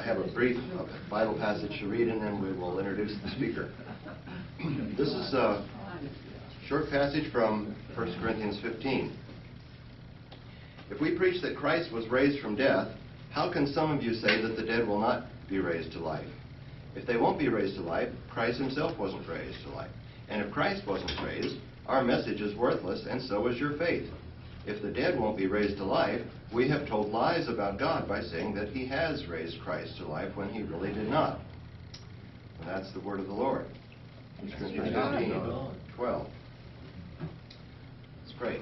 have a brief Bible passage to read, and then we will introduce the speaker. This is a short passage from 1 Corinthians 15. If we preach that Christ was raised from death, how can some of you say that the dead will not be raised to life? If they won't be raised to life, Christ himself wasn't raised to life. And if Christ wasn't raised, our message is worthless, and so is your faith. If the dead won't be raised to life, we have told lies about God by saying that he has raised Christ to life when he really did not. And that's the word of the Lord. 1 Corinthians 15:12. Let's pray.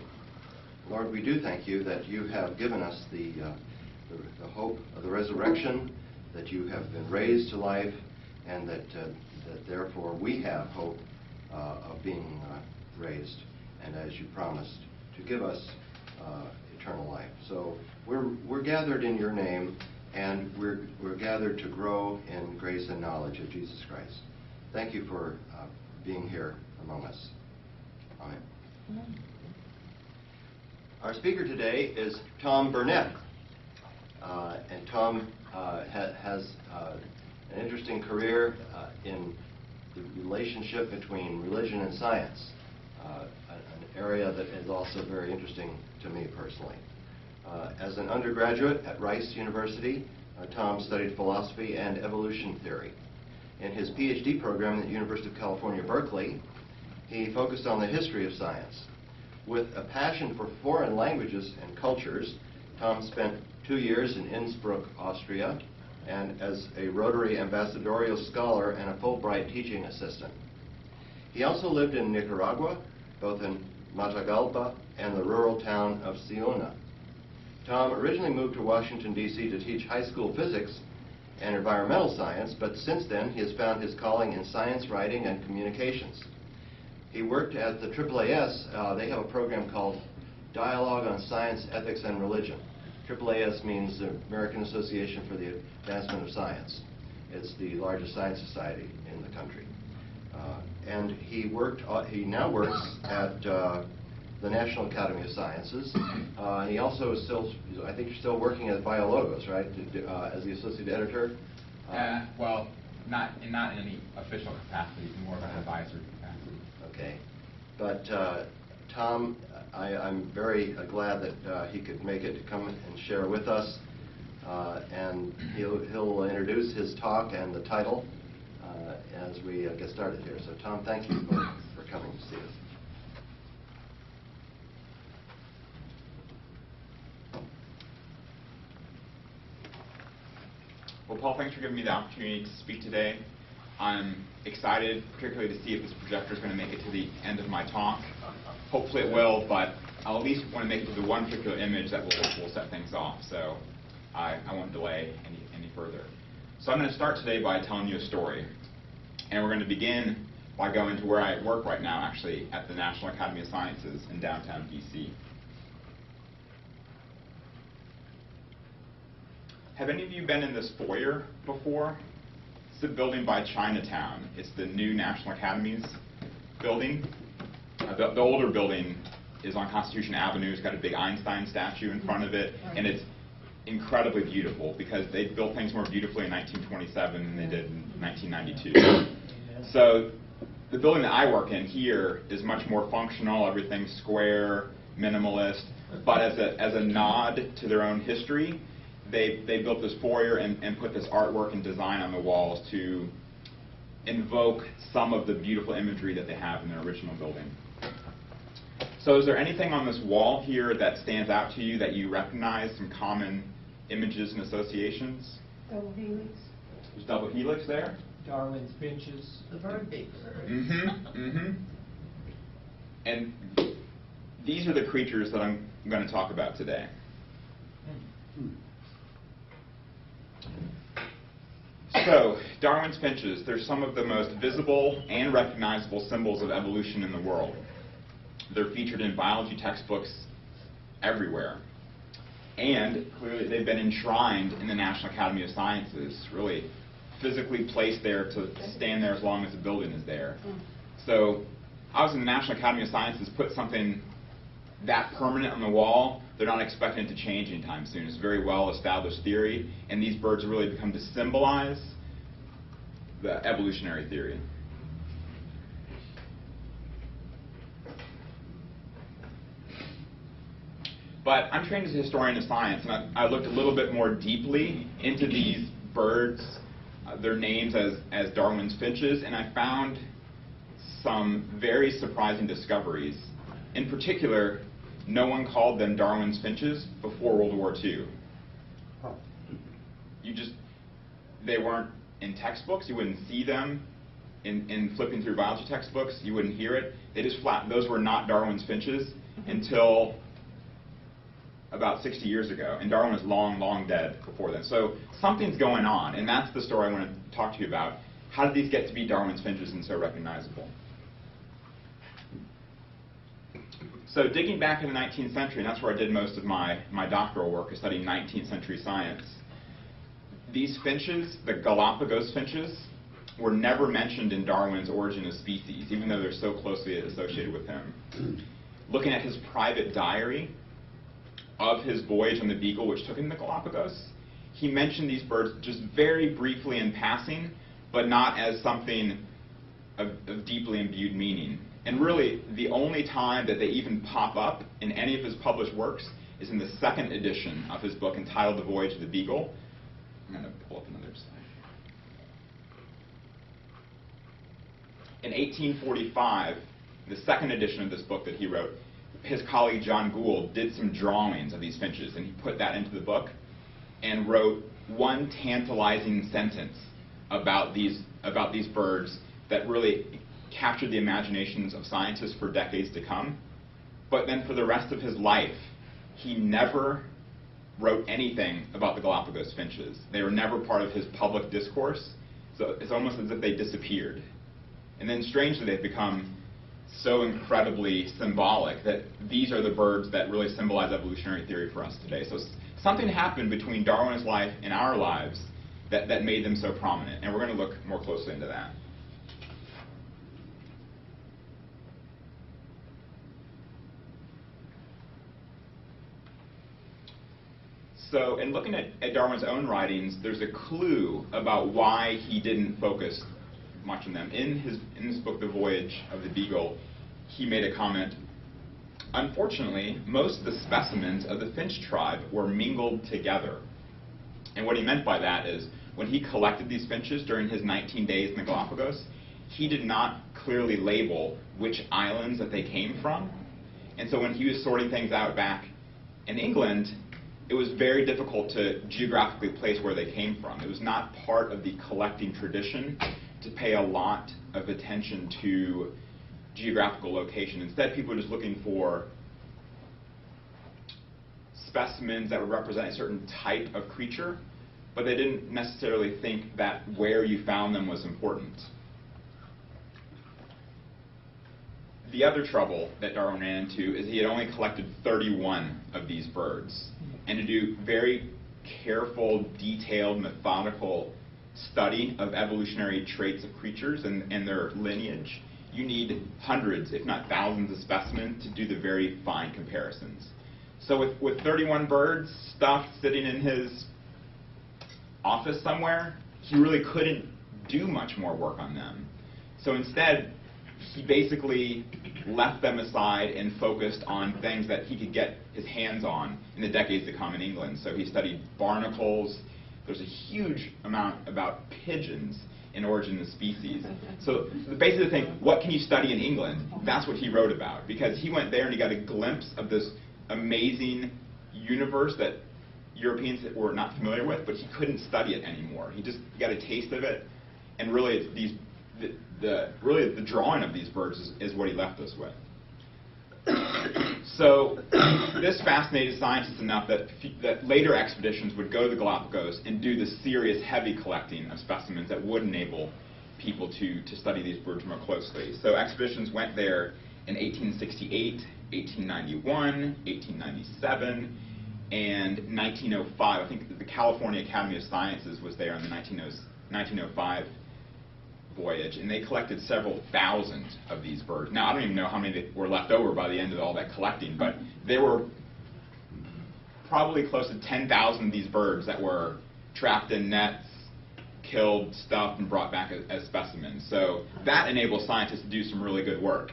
Lord, we do thank you that you have given us the hope of the resurrection, that you have been raised to life, and that therefore we have hope of being raised, and as you promised, to give us eternal life. So we're gathered in your name, and we're gathered to grow in grace and knowledge of Jesus Christ. Thank you for being here among us. Amen. Our speaker today is Tom Burnett, and Tom has an interesting career in the relationship between religion and science, an area that is also very interesting to me personally. As an undergraduate at Rice University, Tom studied philosophy and evolution theory. In his PhD program at the University of California, Berkeley, he focused on the history of science. With a passion for foreign languages and cultures, Tom spent 2 years in Innsbruck, Austria, and as a Rotary ambassadorial scholar and a Fulbright teaching assistant. He also lived in Nicaragua, both in Matagalpa and the rural town of Ciuna. Tom originally moved to Washington, D.C. to teach high school physics and environmental science, but since then he has found his calling in science writing and communications. He worked at the AAAS. They have a program called Dialogue on Science, Ethics, and Religion. AAAS means the American Association for the Advancement of Science. It's the largest science society in the country. And he now works at the National Academy of Sciences. And he also is still, I think you're still working at Biologist, right, as the associate editor? Well, not in any official capacity, more of an advisory capacity. Okay. But Tom, I'm very glad that he could make it to come and share with us. And he'll introduce his talk and the title as we get started here. So Tom, thank you for coming to see us. Well, Paul, thanks for giving me the opportunity to speak today. I'm excited, particularly to see if this projector is going to make it to the end of my talk. Hopefully it will, but I'll at least want to make it to the one particular image that will set things off, so I won't delay any further. So I'm going to start today by telling you a story, and we're going to begin by going to where I work right now, actually, at the National Academy of Sciences in downtown D.C. Have any of you been in this foyer before? It's a building by Chinatown. It's the new National Academy's building. The older building is on Constitution Avenue. It's got a big Einstein statue in front of it, and it's incredibly beautiful because they built things more beautifully in 1927 than they did in 1992. So the building that I work in here is much more functional. Everything's square, minimalist, but as a nod to their own history, they built this foyer and put this artwork and design on the walls to invoke some of the beautiful imagery that they have in their original building. So is there anything on this wall here that stands out to you that you recognize, some common images and associations? Double helix. There's double helix there. Darwin's finches. The bird beaks. And these are the creatures that I'm going to talk about today. So, Darwin's finches, they're some of the most visible and recognizable symbols of evolution in the world. They're featured in biology textbooks everywhere. And clearly they've been enshrined in the National Academy of Sciences, really physically placed there to stand there as long as the building is there. So obviously the National Academy of Sciences put something that permanent on the wall They're not expecting it to change anytime soon. It's a very well-established theory, and these birds really become to symbolize the evolutionary theory. But I'm trained as a historian of science, and I looked a little bit more deeply into these birds, their names as Darwin's finches, and I found some very surprising discoveries. In particular, no one called them Darwin's finches before World War II. They weren't in textbooks. You wouldn't see them in flipping through biology textbooks. You wouldn't hear it. Those were not Darwin's finches until about 60 years ago, and Darwin was long, long dead before then. So something's going on, and that's the story I want to talk to you about. How did these get to be Darwin's finches and so recognizable? So digging back in the 19th century, and that's where I did most of my doctoral work, is studying 19th century science. These finches, the Galapagos finches, were never mentioned in Darwin's Origin of Species, even though they're so closely associated with him. Looking at his private diary of his voyage on the Beagle, which took him to the Galapagos, he mentioned these birds just very briefly in passing, but not as something of deeply imbued meaning. And really, the only time that they even pop up in any of his published works is in the second edition of his book entitled The Voyage of the Beagle. I'm going to pull up another slide. In 1845, the second edition of this book that he wrote, his colleague John Gould did some drawings of these finches, and he put that into the book and wrote one tantalizing sentence about these birds that really captured the imaginations of scientists for decades to come. But then for the rest of his life, he never wrote anything about the Galapagos finches. They were never part of his public discourse, so it's almost as if they disappeared. And then strangely, they've become so incredibly symbolic that these are the birds that really symbolize evolutionary theory for us today. So something happened between Darwin's life and our lives that made them so prominent, and we're going to look more closely into that. So in looking at Darwin's own writings, there's a clue about why he didn't focus much on them. In his book, The Voyage of the Beagle, he made a comment, "Unfortunately, most of the specimens of the finch tribe were mingled together." And what he meant by that is, when he collected these finches during his 19 days in the Galapagos, he did not clearly label which islands that they came from. And so when he was sorting things out back in England, it was very difficult to geographically place where they came from. It was not part of the collecting tradition to pay a lot of attention to geographical location. Instead, people were just looking for specimens that would represent a certain type of creature, but they didn't necessarily think that where you found them was important. The other trouble that Darwin ran into is he had only collected 31 of these birds. And to do very careful, detailed, methodical study of evolutionary traits of creatures and their lineage, you need hundreds, if not thousands, of specimens to do the very fine comparisons. So with 31 birds stuffed sitting in his office somewhere, he really couldn't do much more work on them. So instead, he basically left them aside and focused on things that he could get his hands on in the decades to come in England. So he studied barnacles. There's a huge amount about pigeons in Origin of Species. So basically the thing, what can you study in England? That's what he wrote about, because he went there and he got a glimpse of this amazing universe that Europeans were not familiar with, but he couldn't study it anymore. He just got a taste of it, and really it's the drawing of these birds is what he left us with. So this fascinated scientists enough that later expeditions would go to the Galapagos and do the serious, heavy collecting of specimens that would enable people to study these birds more closely. So expeditions went there in 1868, 1891, 1897, and 1905. I think the California Academy of Sciences was there in the 1905 voyage, and they collected several thousand of these birds. Now, I don't even know how many were left over by the end of all that collecting, but there were probably close to 10,000 of these birds that were trapped in nets, killed, stuffed, and brought back as specimens. So that enables scientists to do some really good work.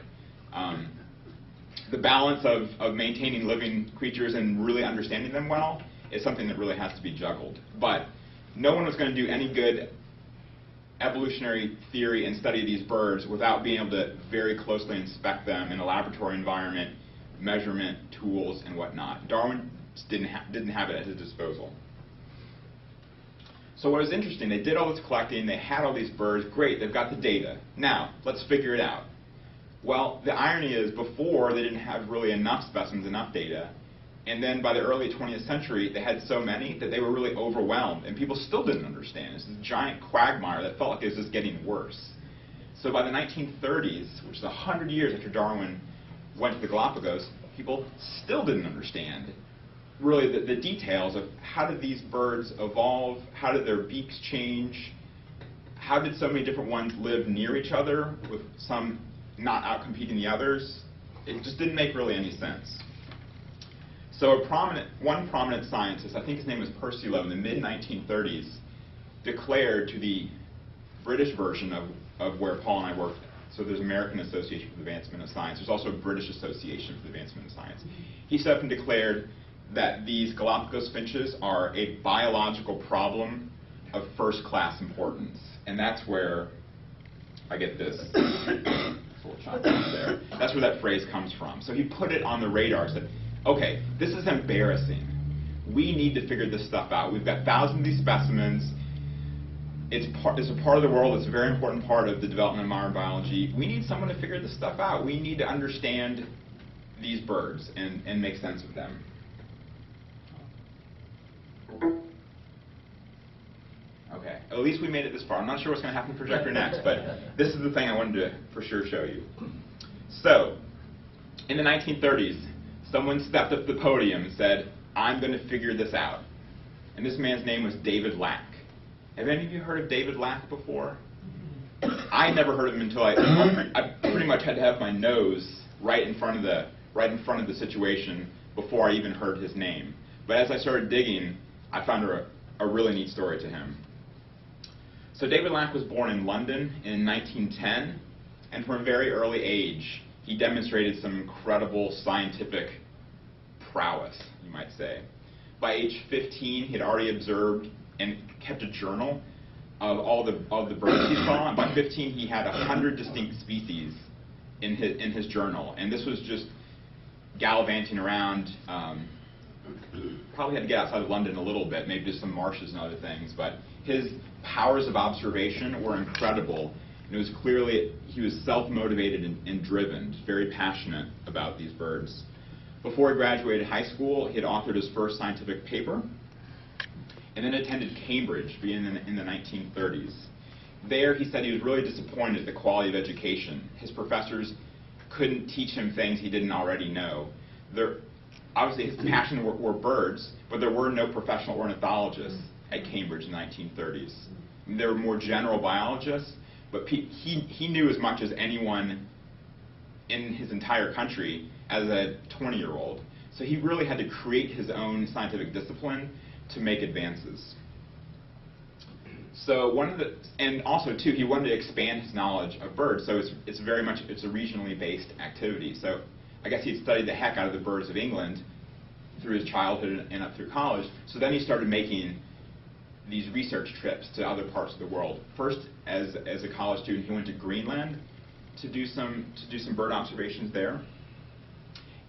The balance of maintaining living creatures and really understanding them well is something that really has to be juggled. But no one was going to do any good evolutionary theory and study of these birds without being able to very closely inspect them in a laboratory environment, measurement, tools, and whatnot. Darwin just didn't have it at his disposal. So what was interesting, they did all this collecting, they had all these birds, great, they've got the data. Now, let's figure it out. Well, the irony is before they didn't have really enough specimens, enough data, and then by the early 20th century they had so many that they were really overwhelmed and people still didn't understand. It's this giant quagmire that felt like it was just getting worse. So by the 1930s, which is 100 years after Darwin went to the Galapagos, people still didn't understand really the details of how did these birds evolve, how did their beaks change, how did so many different ones live near each other with some not outcompeting the others. It just didn't make really any sense. So one prominent scientist, I think his name was Percy Lowe, in the mid-1930s, declared to the British version of where Paul and I worked. So there's American Association for the Advancement of Science. There's also a British Association for the Advancement of Science. He stepped up and declared that these Galapagos finches are a biological problem of first-class importance. And that's where I get this little chop there. That's where that phrase comes from. So he put it on the radar, said, okay, this is embarrassing. We need to figure this stuff out. We've got thousands of these specimens. It's a part of the world. It's a very important part of the development of modern biology. We need someone to figure this stuff out. We need to understand these birds and make sense of them. Okay, at least we made it this far. I'm not sure what's going to happen to the projector next, but this is the thing I wanted to for sure show you. So, in the 1930s, someone stepped up to the podium and said, I'm going to figure this out. And this man's name was David Lack. Have any of you heard of David Lack before? I never heard of him until I pretty much had to have my nose right in front of the situation before I even heard his name. But as I started digging, I found a really neat story to him. So David Lack was born in London in 1910, and from a very early age, he demonstrated some incredible scientific prowess, you might say. By age 15, he had already observed and kept a journal of all the birds he saw, and by 15, he had 100 distinct species in his journal. And this was just gallivanting around. Probably had to get outside of London a little bit, maybe just some marshes and other things, but his powers of observation were incredible. And it was clearly, he was self-motivated and driven, very passionate about these birds. Before he graduated high school, he had authored his first scientific paper, and then attended Cambridge, beginning in the 1930s. There, he said he was really disappointed at the quality of education. His professors couldn't teach him things he didn't already know. Obviously, his passion were birds, but there were no professional ornithologists at Cambridge in the 1930s. There were more general biologists, but he knew as much as anyone in his entire country as a 20-year-old. So he really had to create his own scientific discipline to make advances. So and also too, he wanted to expand his knowledge of birds. So it's a regionally based activity. So I guess he'd studied the heck out of the birds of England through his childhood and up through college. So then he started making these research trips to other parts of the world. First, as a college student, he went to Greenland to do some bird observations there.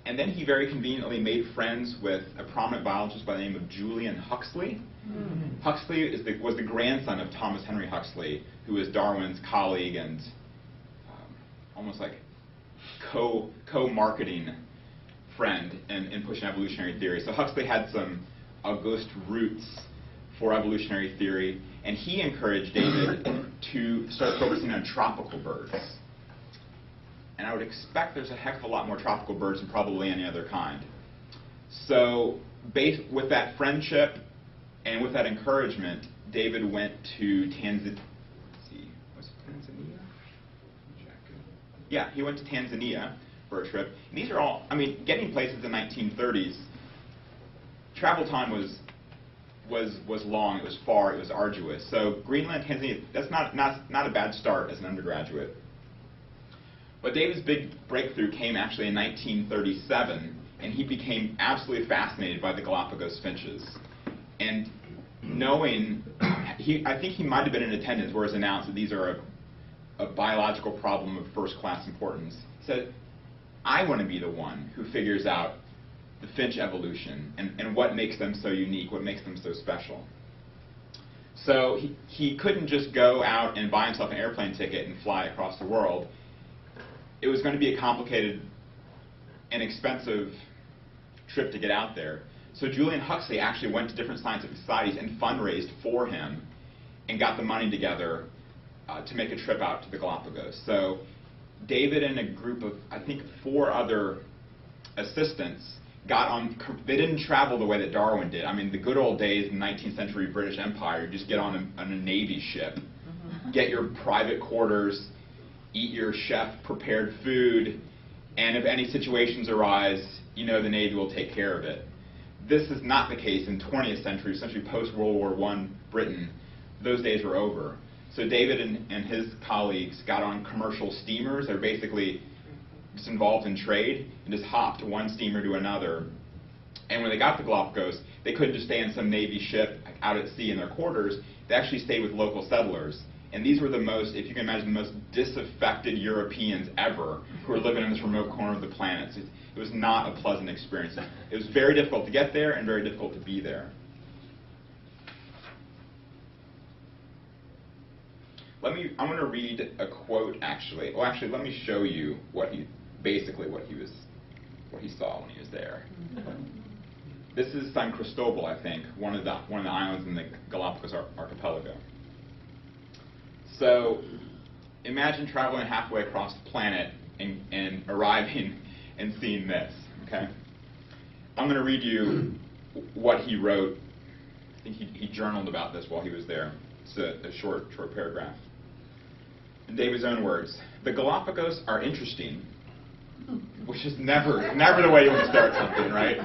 And then he very conveniently made friends with a prominent biologist by the name of Julian Huxley. Mm-hmm. Huxley was the grandson of Thomas Henry Huxley, who was Darwin's colleague and almost like co-marketing friend in pushing evolutionary theory. So Huxley had some august roots for evolutionary theory, and he encouraged David to start focusing on tropical birds. And I would expect there's a heck of a lot more tropical birds than probably any other kind. So with that friendship and with that encouragement, David went to Tanzania. Was it Tanzania? Yeah, he went to Tanzania for a trip. And these are all, I mean, getting places in the 1930s, travel time was long, it was far, it was arduous. So Greenland, Tanzania, that's not a bad start as an undergraduate. But David's big breakthrough came actually in 1937, and he became absolutely fascinated by the Galapagos finches. And knowing, I think he might have been in attendance where it was announced that these are a biological problem of first-class importance, said, I want to be the one who figures out the finch evolution and what makes them so unique, what makes them so special. So he couldn't just go out and buy himself an airplane ticket and fly across the world. It was going to be a complicated and expensive trip to get out there. So Julian Huxley actually went to different scientific societies and fundraised for him and got the money together to make a trip out to the Galapagos. So David and a group of, I think, 4 other assistants got on. They didn't travel the way that Darwin did. I mean, the good old days in the 19th century British Empire, you just get on a Navy ship, get your private quarters, eat your chef-prepared food, and if any situations arise, you know the Navy will take care of it. This is not the case in 20th century, essentially post-World War I Britain. Those days were over. So David and his colleagues got on commercial steamers. They're basically just involved in trade and just hopped one steamer to another. And when they got to Galapagos, they couldn't just stay in some Navy ship out at sea in their quarters. They actually stayed with local settlers. And these were the most, if you can imagine, the most disaffected Europeans ever who were living in this remote corner of the planet. So it was not a pleasant experience. It was very difficult to get there and very difficult to be there. I'm going to read a quote, actually. Well, actually, let me show you basically what he saw when he was there. This is San Cristobal, I think, one of the islands in the Galapagos archipelago. So imagine traveling halfway across the planet and arriving and seeing this, okay? I'm going to read you what he wrote. I think he journaled about this while he was there. It's a short paragraph. In David's own words, the Galapagos are interesting, which is never the way you want to start something, right?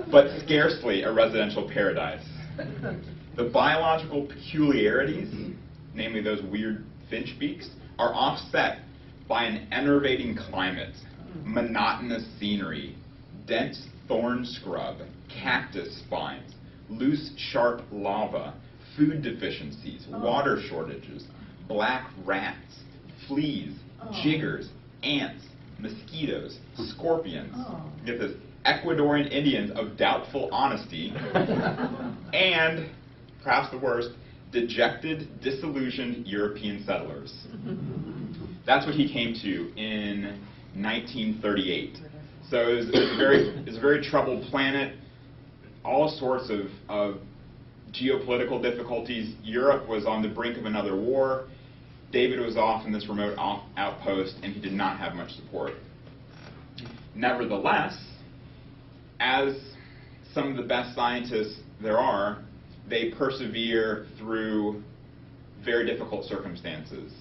But scarcely a residential paradise. The biological peculiarities, namely those weird finch beaks, are offset by an enervating climate, monotonous scenery, dense thorn scrub, cactus spines, loose sharp lava, food deficiencies, water shortages, black rats, fleas, jiggers, ants, mosquitoes, scorpions. Get this, Ecuadorian Indians of doubtful honesty, and, perhaps the worst, dejected, disillusioned European settlers. That's what he came to in 1938. So it was a very troubled planet, all sorts of geopolitical difficulties. Europe was on the brink of another war. David was off in this remote outpost, and he did not have much support. Nevertheless, as some of the best scientists there are, they persevere through very difficult circumstances.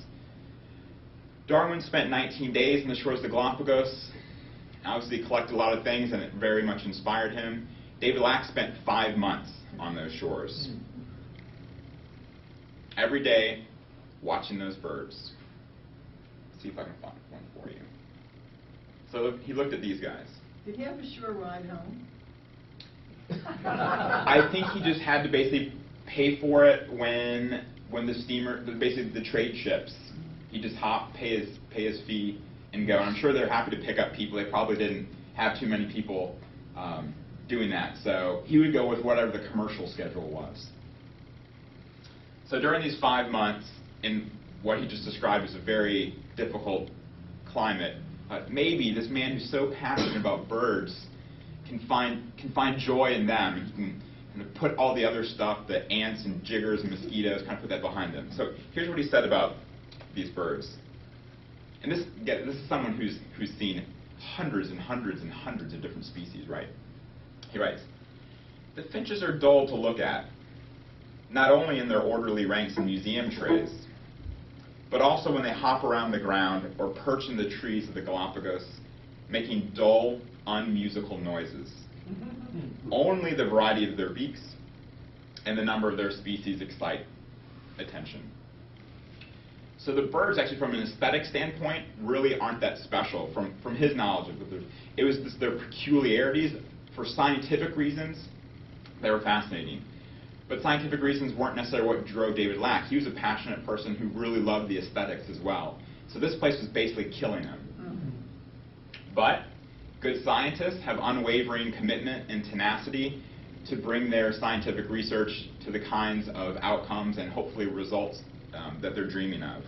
Darwin spent 19 days on the shores of the Galapagos. Obviously, he collected a lot of things, and it very much inspired him. David Lack spent 5 months on those shores. Every day, watching those birds. Let's see if I can find one for you. So he looked at these guys. Did he have a sure ride home? I think he just had to basically pay for it when the steamer, basically the trade ships, he just hop, pay his fee, and go. And I'm sure they're happy to pick up people. They probably didn't have too many people doing that. So he would go with whatever the commercial schedule was. So during these 5 months, in what he just described as a very difficult climate, maybe this man who's so passionate about birds can find joy in them. He can kind of put all the other stuff, the ants and jiggers and mosquitoes, kind of put that behind them. So here's what he said about these birds. And this is someone who's seen hundreds and hundreds and hundreds of different species, right? He writes, "The finches are dull to look at, not only in their orderly ranks in museum trays, but also when they hop around the ground or perch in the trees of the Galapagos, making dull, unmusical noises. Only the variety of their beaks and the number of their species excite attention. So the birds, actually, from an aesthetic standpoint, really aren't that special from his knowledge of them. It was just their peculiarities. For scientific reasons, they were fascinating. But scientific reasons weren't necessarily what drove David Lack. He was a passionate person who really loved the aesthetics as well. So this place was basically killing him. But good scientists have unwavering commitment and tenacity to bring their scientific research to the kinds of outcomes and hopefully results that they're dreaming of.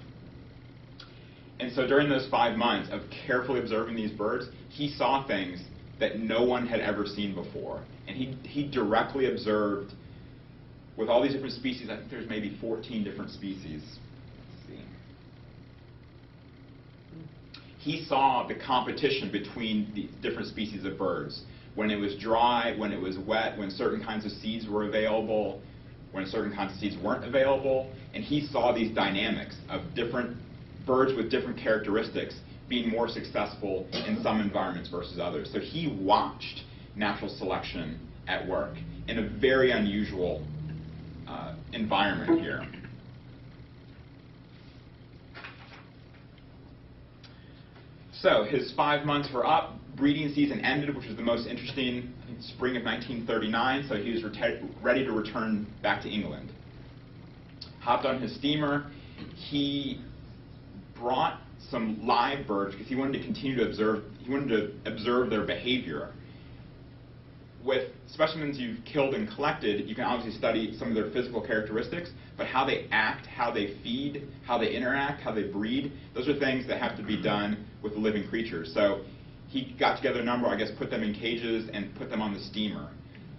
And so during those 5 months of carefully observing these birds, he saw things that no one had ever seen before. And he directly observed, with all these different species, I think there's maybe 14 different species. Let's see. He saw the competition between the different species of birds. When it was dry, when it was wet, when certain kinds of seeds were available, when certain kinds of seeds weren't available. And he saw these dynamics of different birds with different characteristics being more successful in some environments versus others. So he watched natural selection at work in a very unusual environment here. So his 5 months were up. Breeding season ended, which was the most interesting, I think, spring of 1939. So he was ready to return back to England. Hopped on his steamer. He brought some live birds because he wanted to continue to observe. He wanted to observe their behavior. With specimens you've killed and collected, you can obviously study some of their physical characteristics, but how they act, how they feed, how they interact, how they breed, those are things that have to be done with living creatures. So he got together a number, I guess, put them in cages and put them on the steamer.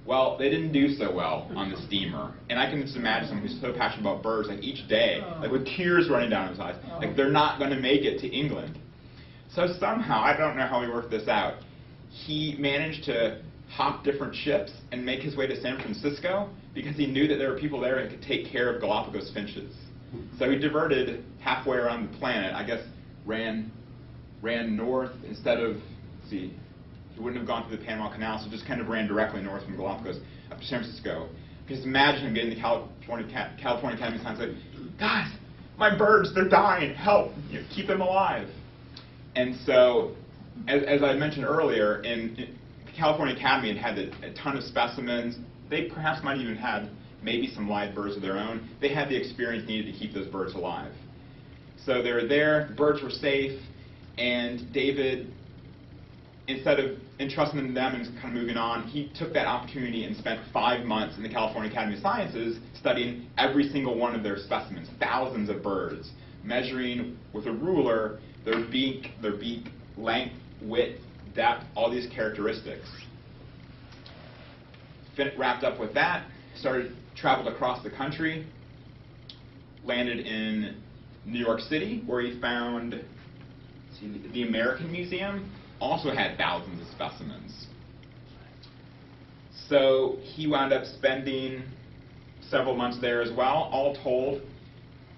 Well, they didn't do so well on the steamer. And I can just imagine someone who's so passionate about birds, like each day, like with tears running down his eyes, like they're not going to make it to England. So somehow, I don't know how he worked this out, he managed to hop different ships and make his way to San Francisco because he knew that there were people there who could take care of Galapagos finches. So he diverted halfway around the planet, I guess ran north instead of, let's see, he wouldn't have gone through the Panama Canal, so just kind of ran directly north from Galapagos up to San Francisco. Just imagine him getting the California Academy of Science like, guys, my birds, they're dying, help, keep them alive. And so, as I mentioned earlier, in the California Academy had a ton of specimens. They perhaps might even had maybe some live birds of their own. They had the experience needed to keep those birds alive. So they were there, the birds were safe, and David, instead of entrusting them and kind of moving on, he took that opportunity and spent 5 months in the California Academy of Sciences studying every single one of their specimens, thousands of birds, measuring with a ruler their beak length, width, depth, all these characteristics. Wrapped up with that, traveled across the country, landed in New York City, where he found, the American Museum also had thousands of specimens. So he wound up spending several months there as well. All told,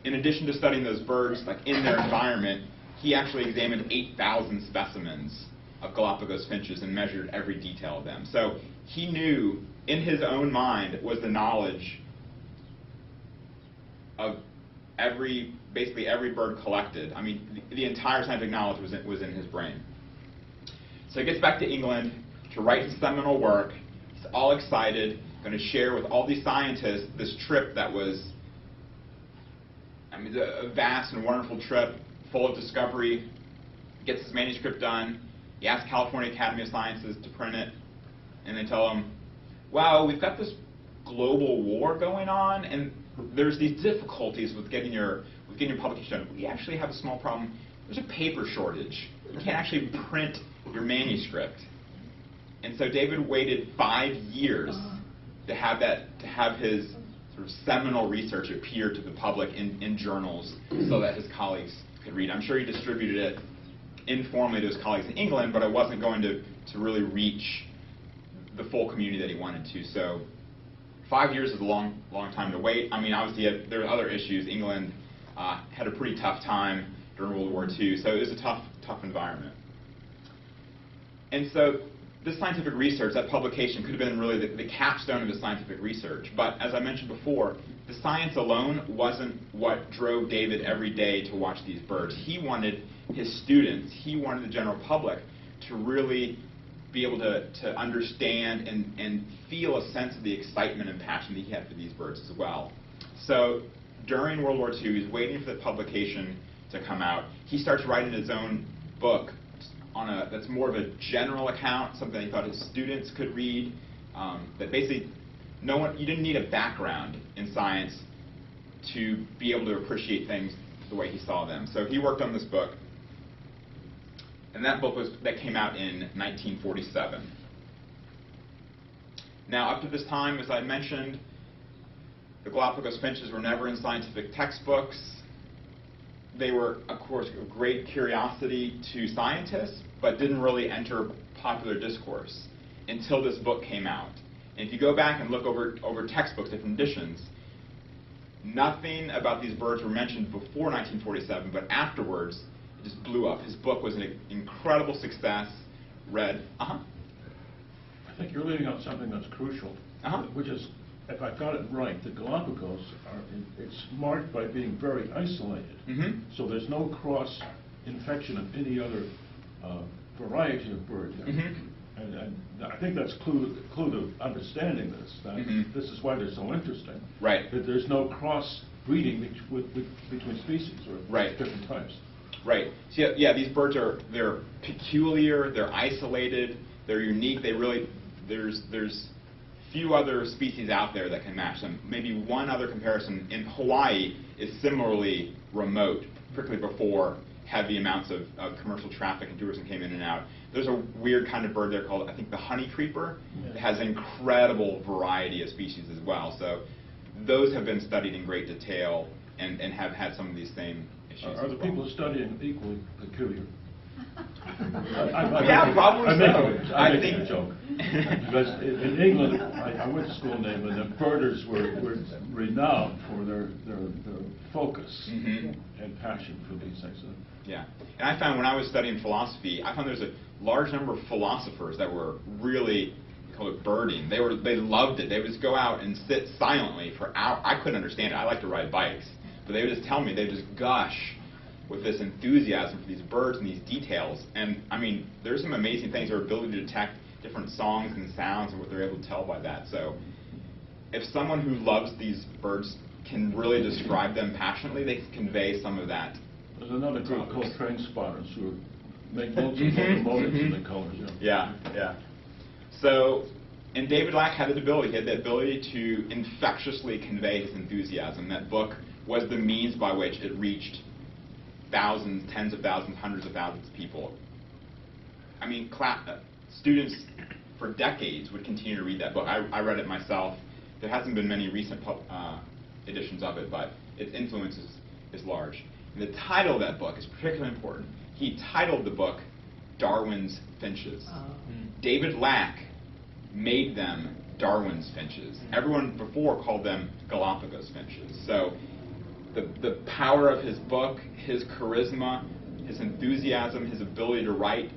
in addition to studying those birds like in their environment, he actually examined 8,000 specimens of Galapagos finches and measured every detail of them. So he knew, in his own mind, was the knowledge of basically every bird collected. I mean, the entire scientific knowledge was in his brain. So he gets back to England to write his seminal work. He's all excited, going to share with all these scientists this trip that was, a vast and wonderful trip, full of discovery. Gets his manuscript done. He asks California Academy of Sciences to print it, and they tell him, wow, we've got this global war going on, and there's these difficulties with getting your publication done. We actually have a small problem. There's a paper shortage. You can't actually print your manuscript. And so David waited 5 years to have his sort of seminal research appear to the public in journals so that his colleagues could read. I'm sure he distributed it informally to his colleagues in England, but it wasn't going to really reach the full community that he wanted to. So 5 years is a long time to wait. I mean, obviously there were other issues. England had a pretty tough time during World War II, so it was a tough environment. And so this scientific research, that publication, could have been really the capstone of his scientific research. But as I mentioned before, the science alone wasn't what drove David every day to watch these birds. He wanted his students, he wanted the general public to really be able to understand and feel a sense of the excitement and passion that he had for these birds as well. So during World War II, he's waiting for the publication to come out. He starts writing his own book that's more of a general account, something he thought his students could read. That basically, you didn't need a background in science to be able to appreciate things the way he saw them. So he worked on this book, and that book that came out in 1947. Now, up to this time, as I mentioned, the Galapagos finches were never in scientific textbooks. They were, of course, a great curiosity to scientists, but didn't really enter popular discourse until this book came out. And if you go back and look over textbooks, different editions, nothing about these birds were mentioned before 1947, but afterwards, it just blew up. His book was an incredible success. Read. I think you're leaving out something that's crucial, which is, if I got it right, the Galapagos it's marked by being very isolated. So there's no cross-infection of any other variety of bird. And I think that's clue to understanding this. This is why they're so interesting. Right. That there's no cross-breeding between species or different types. Right. So yeah, these birds they're peculiar, they're isolated, they're unique. There's few other species out there that can match them. Maybe one other comparison in Hawaii is similarly remote, particularly before heavy amounts of commercial traffic and tourism came in and out. There's a weird kind of bird there called, I think, the honey creeper. It has an incredible variety of species as well. So those have been studied in great detail and have had some of these same issues. Are the people studying equally peculiar? Yeah, probably so. I'm making a joke. Because in England, I went to school in England, and birders were renowned for their focus and passion for these things. Yeah, and I found when I was studying philosophy, I found there's a large number of philosophers that were really, we call it birding. They loved it. They would just go out and sit silently for hours. I couldn't understand it. I like to ride bikes, but they would just tell me, they would just gush with this enthusiasm for these birds and these details. And I mean, there's some amazing things, their ability to detect different songs and sounds and what they're able to tell by that. So if someone who loves these birds can really describe them passionately, they can convey some of that. There's another group called train spotters who make notes of locomotives and the colors. Yeah. So, and David Lack had the ability. He had the ability to infectiously convey his enthusiasm. That book was the means by which it reached thousands, tens of thousands, hundreds of thousands of people. I mean, students for decades would continue to read that book. I read it myself. There hasn't been many recent editions of it, but its influence is large. And the title of that book is particularly important. He titled the book Darwin's Finches. David Lack made them Darwin's finches. Everyone before called them Galapagos finches. So the power of his book, his charisma, his enthusiasm, his ability to write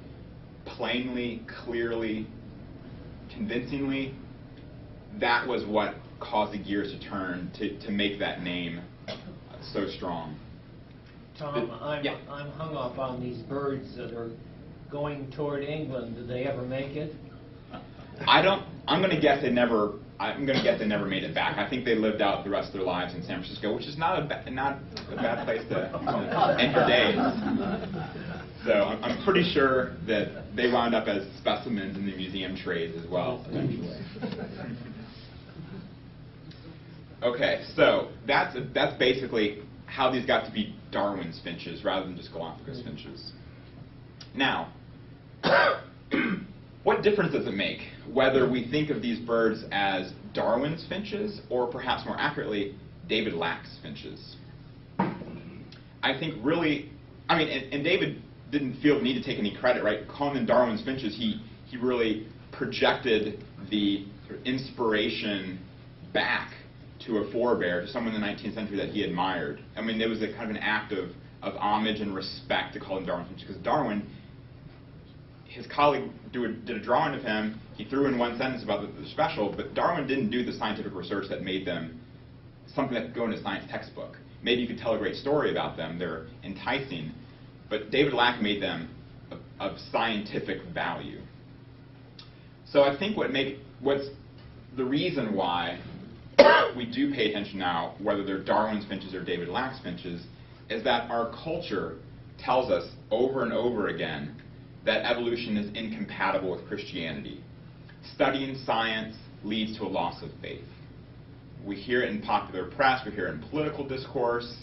plainly, clearly, convincingly, that was what caused the gears to turn to make that name so strong. Tom, I'm hung up on these birds that are going toward England. Did they ever make it? I'm going to guess they never made it back. I think they lived out the rest of their lives in San Francisco, which is not a bad place to end your days. So I'm pretty sure that they wound up as specimens in the museum trades as well eventually. Okay, so that's basically how these got to be Darwin's finches rather than just Galapagos finches. Now, what difference does it make whether we think of these birds as Darwin's finches or perhaps more accurately, David Lack's finches? I think really, I mean, and David didn't feel the need to take any credit, right? Calling them Darwin's finches, he really projected the sort of inspiration back to a forebear, to someone in the 19th century that he admired. I mean, it was a kind of an act of homage and respect to call him Darwin's finches, because Darwin his colleague did a drawing of him. He threw in one sentence about the special, but Darwin didn't do the scientific research that made them something that could go in a science textbook. Maybe you could tell a great story about them. They're enticing. But David Lack made them of scientific value. So I think what's the reason why we do pay attention now, whether they're Darwin's finches or David Lack's finches, is that our culture tells us over and over again that evolution is incompatible with Christianity. Studying science leads to a loss of faith. We hear it in popular press, we hear it in political discourse.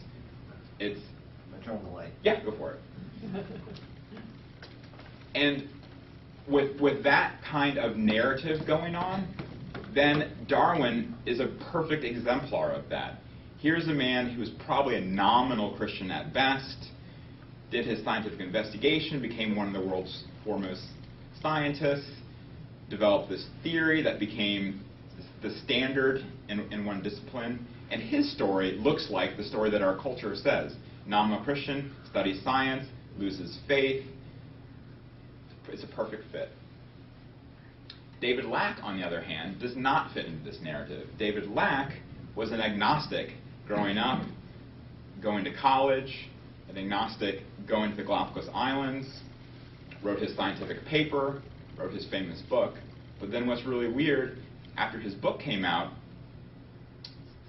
It's... Am I throwing the light? Yeah, go for it. And with that kind of narrative going on, then Darwin is a perfect exemplar of that. Here's a man who was probably a nominal Christian at best, did his scientific investigation, became one of the world's foremost scientists, developed this theory that became the standard in one discipline, and his story looks like the story that our culture says. Nominal Christian, studies science, loses faith. It's a perfect fit. David Lack, on the other hand, does not fit into this narrative. David Lack was an agnostic growing up, going to college, an agnostic going to the Galapagos Islands, wrote his scientific paper, wrote his famous book. But then what's really weird, after his book came out,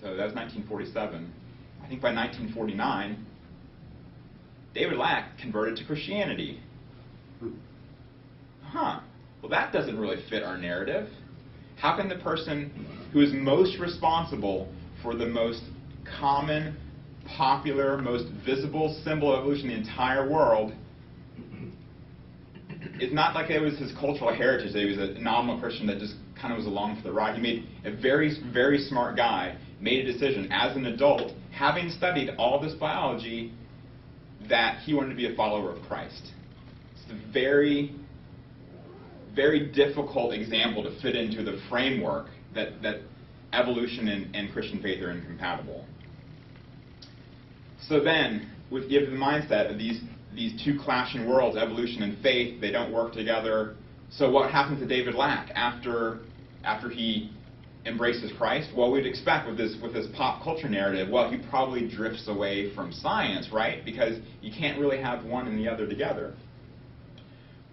so that was 1947, I think by 1949, David Lack converted to Christianity. Well, that doesn't really fit our narrative. How can the person who is most responsible for the most common, popular, most visible symbol of evolution in the entire world, it's not like it was his cultural heritage, that he was a nominal Christian that just kind of was along for the ride. He made a very, very smart guy, made a decision as an adult, having studied all this biology, that he wanted to be a follower of Christ. It's a very, very difficult example to fit into the framework that evolution and Christian faith are incompatible. So then, with you have the mindset of these two clashing worlds, evolution and faith, they don't work together. So what happens to David Lack after he embraces Christ? Well, we'd expect with this pop culture narrative, well, he probably drifts away from science, right? Because you can't really have one and the other together.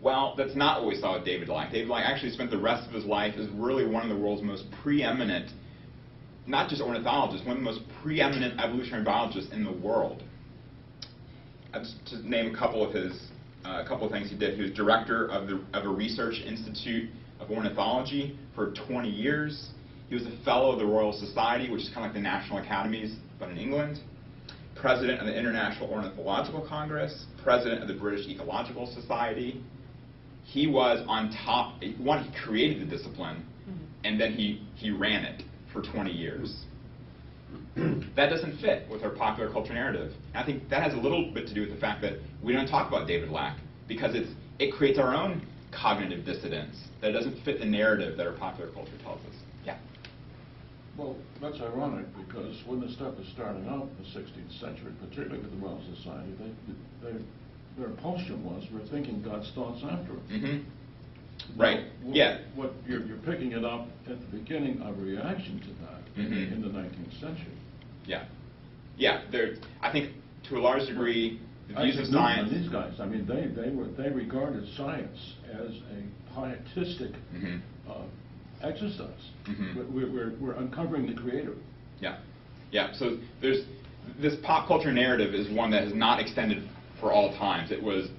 Well, that's not what we saw with David Lack. David Lack actually spent the rest of his life as really one of the world's most preeminent, not just ornithologists, one of the most preeminent evolutionary biologists in the world. Just to name a couple of things he did. He was director of a research institute of ornithology for 20 years. He was a fellow of the Royal Society, which is kind of like the National Academies, but in England. President of the International Ornithological Congress. President of the British Ecological Society. He was on top. One, he created the discipline, and then he ran it for 20 years. That doesn't fit with our popular culture narrative. And I think that has a little bit to do with the fact that we don't talk about David Lack, because it creates our own cognitive dissonance that doesn't fit the narrative that our popular culture tells us. Yeah. Well, that's ironic, because when this stuff was starting out in the 16th century, particularly with the Royal Society, their impulsion was, we're thinking God's thoughts after us. Mm-hmm. Right. Yeah. What you're picking it up at the beginning of a reaction to that in the 19th century. Yeah. Yeah. I think to a large degree, the views of science. These guys, I mean, they regarded science as a pietistic exercise. Mm-hmm. We're uncovering the Creator. Yeah. Yeah. So there's this pop culture narrative is one that has not extended for all times. It was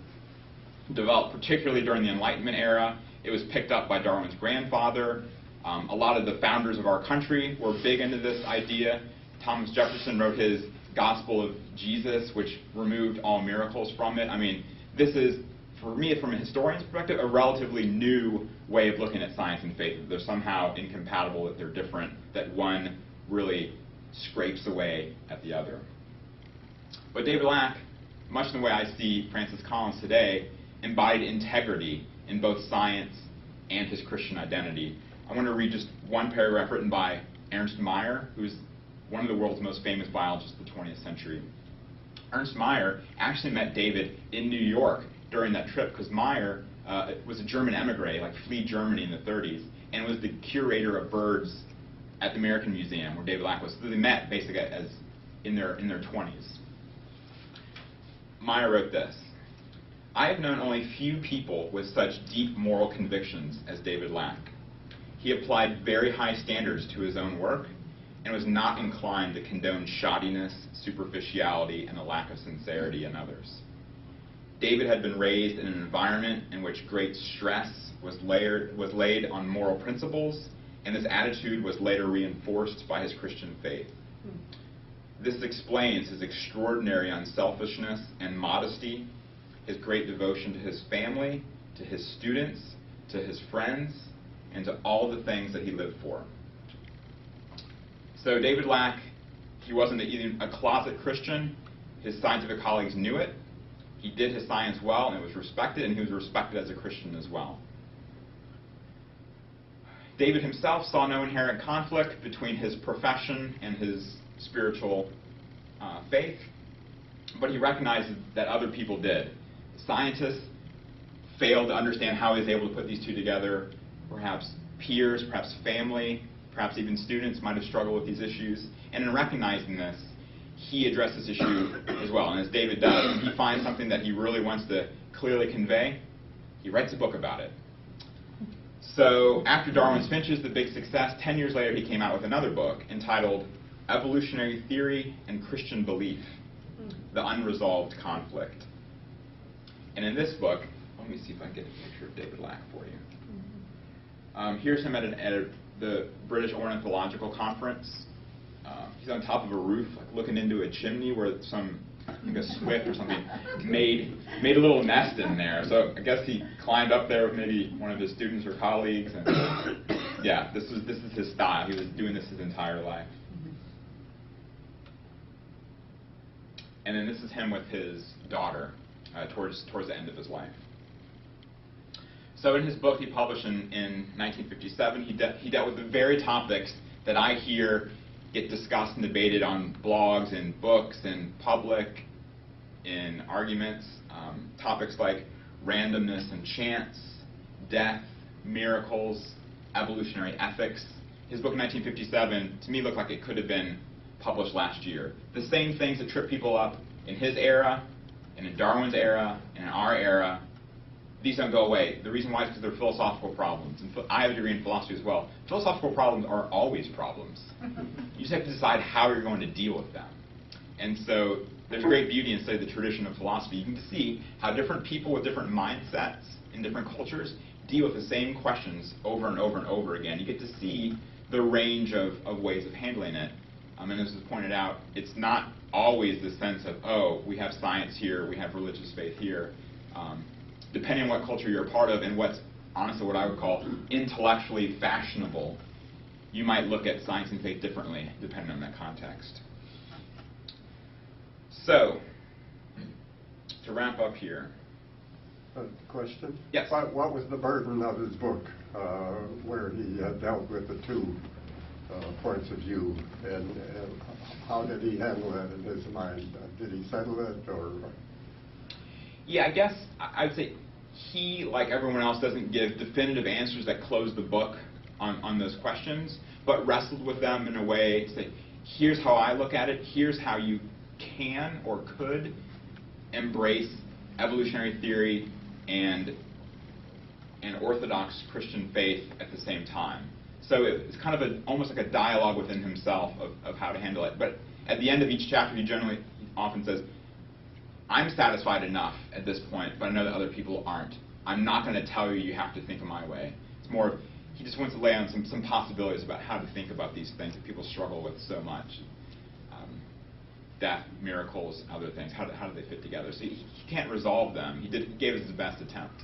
developed particularly during the Enlightenment era. It was picked up by Darwin's grandfather. A lot of the founders of our country were big into this idea. Thomas Jefferson wrote his Gospel of Jesus, which removed all miracles from it. I mean, this is, for me, from a historian's perspective, a relatively new way of looking at science and faith. That they're somehow incompatible, that they're different, that one really scrapes away at the other. But David Lack, much in the way I see Francis Collins today, embodied integrity in both science and his Christian identity. I want to read just one paragraph written by Ernst Mayr, who's one of the world's most famous biologists of the 20th century. Ernst Mayr actually met David in New York during that trip, because Mayr was a German emigre, like fled Germany in the 30s, and was the curator of birds at the American Museum, where David Lack was. So they met basically as in their 20s. Maya wrote this: "I have known only few people with such deep moral convictions as David Lack. He applied very high standards to his own work and was not inclined to condone shoddiness, superficiality, and a lack of sincerity in others. David had been raised in an environment in which great stress was laid on moral principles, and this attitude was later reinforced by his Christian faith. This explains his extraordinary unselfishness and modesty, his great devotion to his family, to his students, to his friends, and to all the things that he lived for." So David Lack, he wasn't even a closet Christian. His scientific colleagues knew it. He did his science well, and it was respected, and he was respected as a Christian as well. David himself saw no inherent conflict between his profession and his spiritual faith, but he recognized that other people did. Scientists failed to understand how he was able to put these two together. Perhaps peers, perhaps family, perhaps even students might have struggled with these issues. And in recognizing this, he addressed this issue as well. And as David does, when he finds something that he really wants to clearly convey, he writes a book about it. So after Darwin's Finches, the big success, 10 years later he came out with another book entitled Evolutionary Theory and Christian Belief: The Unresolved Conflict. And in this book, let me see if I can get a picture of David Lack for you. Here's him at the British Ornithological Conference. He's on top of a roof, like looking into a chimney where some, I think a swift or something, made a little nest in there. So I guess he climbed up there with maybe one of his students or colleagues. And yeah, this is his style. He was doing this his entire life. And then this is him with his daughter towards the end of his life. So in his book he published in 1957, he dealt with the very topics that I hear get discussed and debated on blogs and books and public, in arguments, topics like randomness and chance, death, miracles, evolutionary ethics. His book in 1957, to me, looked like it could have been published last year. The same things that trip people up in his era, and in Darwin's era, and in our era, these don't go away. The reason why is because they're philosophical problems. And I have a degree in philosophy as well. Philosophical problems are always problems. You just have to decide how you're going to deal with them. And so there's great beauty in studying the tradition of philosophy. You can see how different people with different mindsets in different cultures deal with the same questions over and over and over again. You get to see the range of ways of handling it. And as was pointed out, it's not always the sense of, oh, we have science here, we have religious faith here. Depending on what culture you're a part of and what's honestly what I would call intellectually fashionable, you might look at science and faith differently depending on that context. So, to wrap up here. Question? Yes. What was the burden of his book where he dealt with the two points of view, and how did he handle that in his mind? Did he settle it, or? Yeah, I guess I would say he, like everyone else, doesn't give definitive answers that close the book on those questions, but wrestled with them in a way to say, here's how I look at it, here's how you can or could embrace evolutionary theory and orthodox Christian faith at the same time. So it's kind of almost like a dialogue within himself of how to handle it. But at the end of each chapter, he often says, I'm satisfied enough at this point, but I know that other people aren't. I'm not going to tell you you have to think of my way. It's more, he just wants to lay on some possibilities about how to think about these things that people struggle with so much. Death, miracles, other things. How do they fit together? So he can't resolve them. He gave us his best attempt.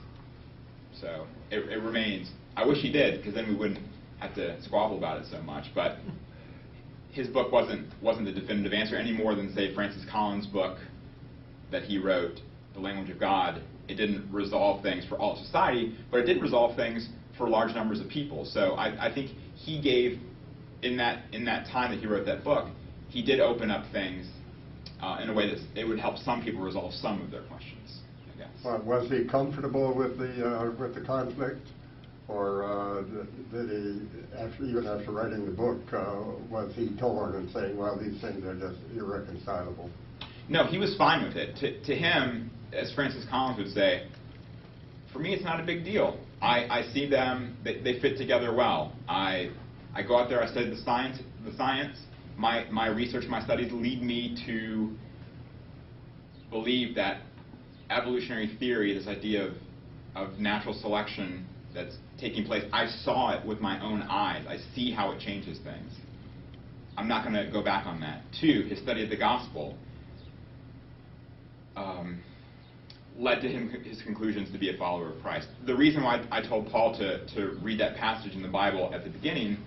So it remains. I wish he did, because then we wouldn't have to squabble about it so much. But his book wasn't the definitive answer any more than, say, Francis Collins' book that he wrote, The Language of God. It didn't resolve things for all of society, but it did resolve things for large numbers of people. So I think he gave, in that time that he wrote that book, he did open up things in a way that it would help some people resolve some of their questions. Yes. Was he comfortable with the conflict? Or did he, even after writing the book, was he torn and saying, well, these things are just irreconcilable? No, he was fine with it. To him, as Francis Collins would say, for me, it's not a big deal. I see them; they fit together well. I go out there, I study the science. My research, my studies lead me to believe that evolutionary theory, this idea of natural selection that's taking place, I saw it with my own eyes. I see how it changes things. I'm not going to go back on that. 2, his study of the gospel led to his conclusions to be a follower of Christ. The reason why I told Paul to read that passage in the Bible at the beginning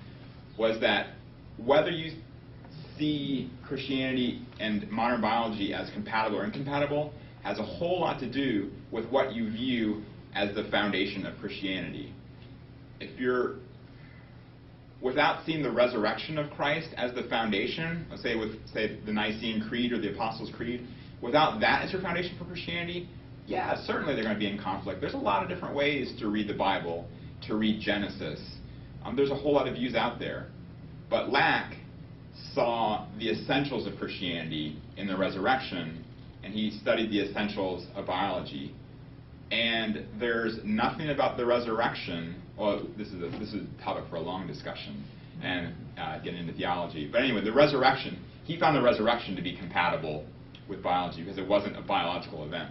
was that whether you see Christianity and modern biology as compatible or incompatible has a whole lot to do with what you view as the foundation of Christianity. If you're, without seeing the resurrection of Christ as the foundation, let's say with the Nicene Creed or the Apostles' Creed, without that as your foundation for Christianity, yeah, certainly they're going to be in conflict. There's a lot of different ways to read the Bible, to read Genesis. There's a whole lot of views out there. But Lack saw the essentials of Christianity in the resurrection, and he studied the essentials of biology. And there's nothing about the resurrection. Well, this is a topic for a long discussion and getting into theology. But anyway, the resurrection, he found the resurrection to be compatible with biology because it wasn't a biological event.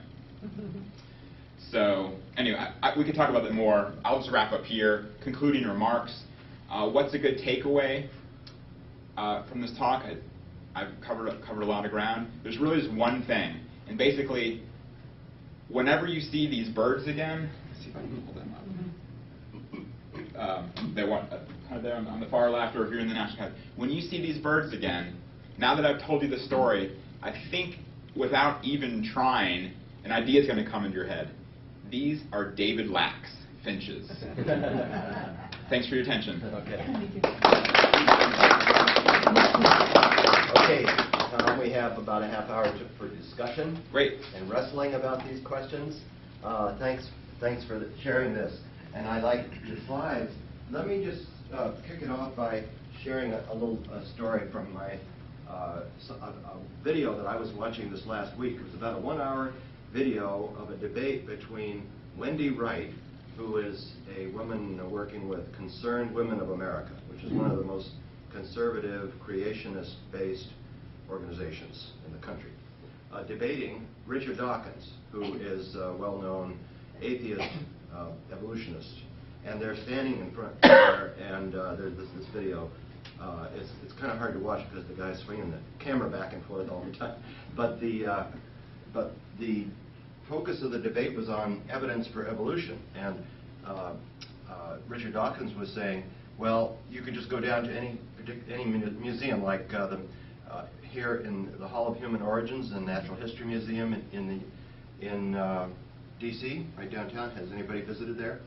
So anyway, we could talk about that more. I'll just wrap up here. Concluding remarks. What's a good takeaway from this talk? I've covered a lot of ground. There's really just one thing, and basically, whenever you see these birds again, let's see if I can pull them up. They want kind of there on the far left, or if you're in the National Academy. When you see these birds again, now that I've told you the story, I think without even trying, an idea is going to come into your head. These are David Lack's finches. Thanks for your attention. Okay, we have about a half hour for discussion. Great. And wrestling about these questions. Thanks for sharing this. And I like the slides. Let me just kick it off by sharing a little story from my a video that I was watching this last week. It was about a 1-hour video of a debate between Wendy Wright, who is a woman working with Concerned Women of America, which is one of the most conservative, creationist-based organizations in the country, debating Richard Dawkins, who is a well-known atheist evolutionist. And they're standing in front there, and there's this video. It's kind of hard to watch because the guy's swinging the camera back and forth all the time. But the focus of the debate was on evidence for evolution. And Richard Dawkins was saying, well, you could just go down to any museum, like here in the Hall of Human Origins and Natural History Museum in D.C., right downtown. Has anybody visited there?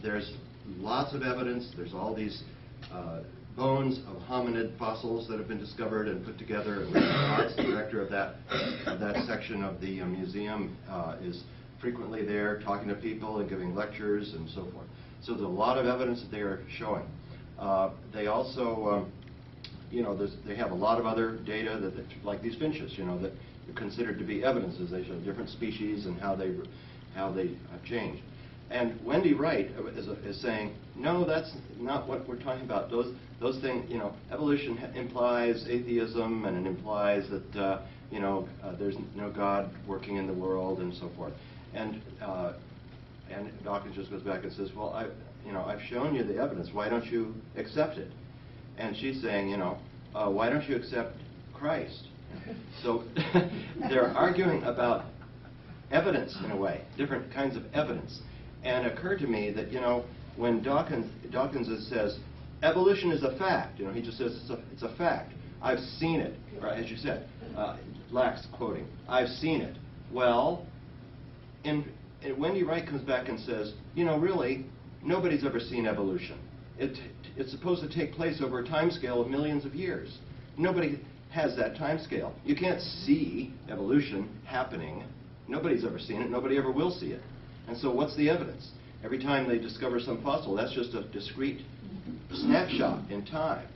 There's lots of evidence. There's all these bones of hominid fossils that have been discovered and put together. And the director of that section of the museum is frequently there talking to people and giving lectures and so forth. So there's a lot of evidence that they are showing. They also, they have a lot of other data that like these finches, that are considered to be evidences. They show different species and how they have changed. And Wendy Wright is saying, no, that's not what we're talking about. Those things, evolution implies atheism, and it implies that there's no God working in the world and so forth. And Dawkins just goes back and says, well, I've shown you the evidence. Why don't you accept it? And she's saying, why don't you accept Christ? So they're arguing about evidence in a way, different kinds of evidence. And it occurred to me that, when Dawkins says, evolution is a fact, he just says it's a fact. I've seen it, right, as you said. Lack's quoting, I've seen it. Well, and Wendy Wright comes back and says, really, nobody's ever seen evolution. It's supposed to take place over a time scale of millions of years. Nobody has that time scale. You can't see evolution happening Nobody's ever seen it. Nobody ever will see it. And so what's the evidence? Every time they discover some fossil, that's just a discrete snapshot in time.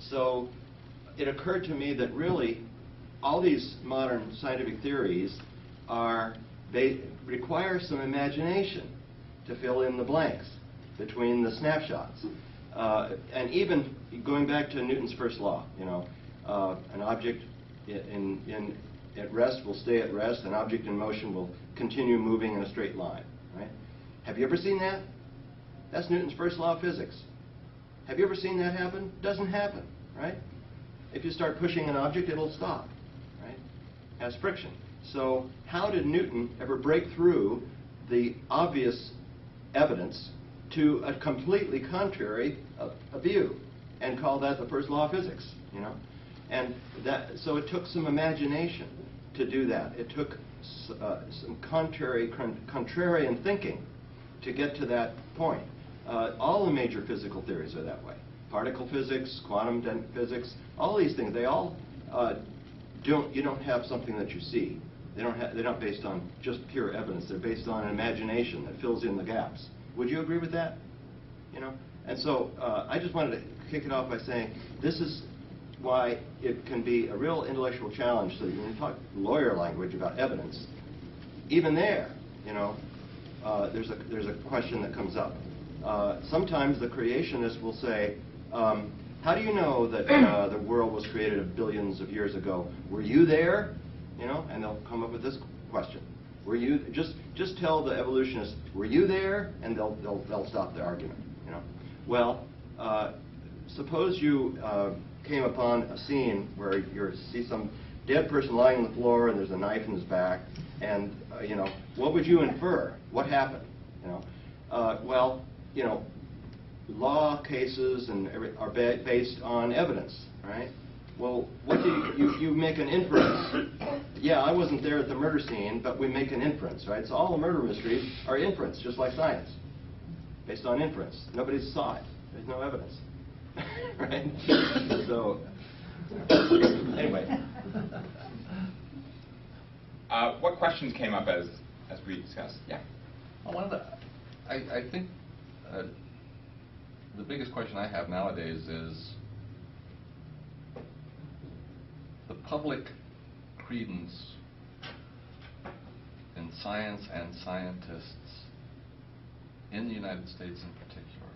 So it occurred to me that really all these modern scientific theories they require some imagination to fill in the blanks between the snapshots. And even going back to Newton's first law, an object at rest will stay at rest, an object in motion will continue moving in a straight line, right? Have you ever seen that? That's Newton's first law of physics. Have you ever seen that happen? Doesn't happen, right? If you start pushing an object, it'll stop, right? Has friction. So how did Newton ever break through the obvious evidence to a completely contrary a view and call that the first law of physics, And so it took some imagination to do that. It took some contrarian thinking to get to that point. All the major physical theories are that way. Particle physics, quantum physics, all these things, they all you don't have something that you see. They're not based on just pure evidence. They're based on an imagination that fills in the gaps. Would you agree with that? And so I just wanted to kick it off by saying this is why it can be a real intellectual challenge. So when you talk lawyer language about evidence, even there, there's a question that comes up. Sometimes the creationists will say, how do you know that the world was created billions of years ago? Were you there? And they'll come up with this question. Were you just tell the evolutionists, were you there? And they'll stop the argument. Well, suppose you came upon a scene where you see some dead person lying on the floor and there's a knife in his back, and what would you infer? What happened? Well, law cases and are based on evidence, right? Well, what do you make an inference? Yeah, I wasn't there at the murder scene, but we make an inference, right? So all the murder mysteries are inference, just like science, based on inference. Nobody saw it. There's no evidence, right? So anyway, what questions came up as we discussed? Yeah. Well, I think the biggest question I have nowadays is the public credence in science and scientists in the United States in particular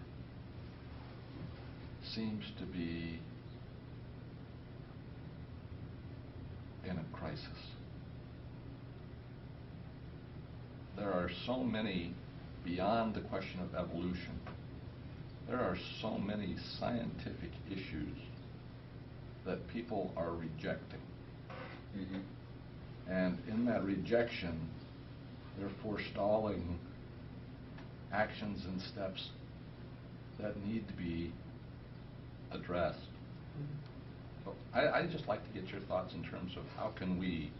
seems to be in a crisis. There are so many, beyond the question of evolution, there are so many scientific issues that people are rejecting. Mm-hmm. And in that rejection, they're forestalling actions and steps that need to be addressed. Mm-hmm. So I'd just like to get your thoughts in terms of how can we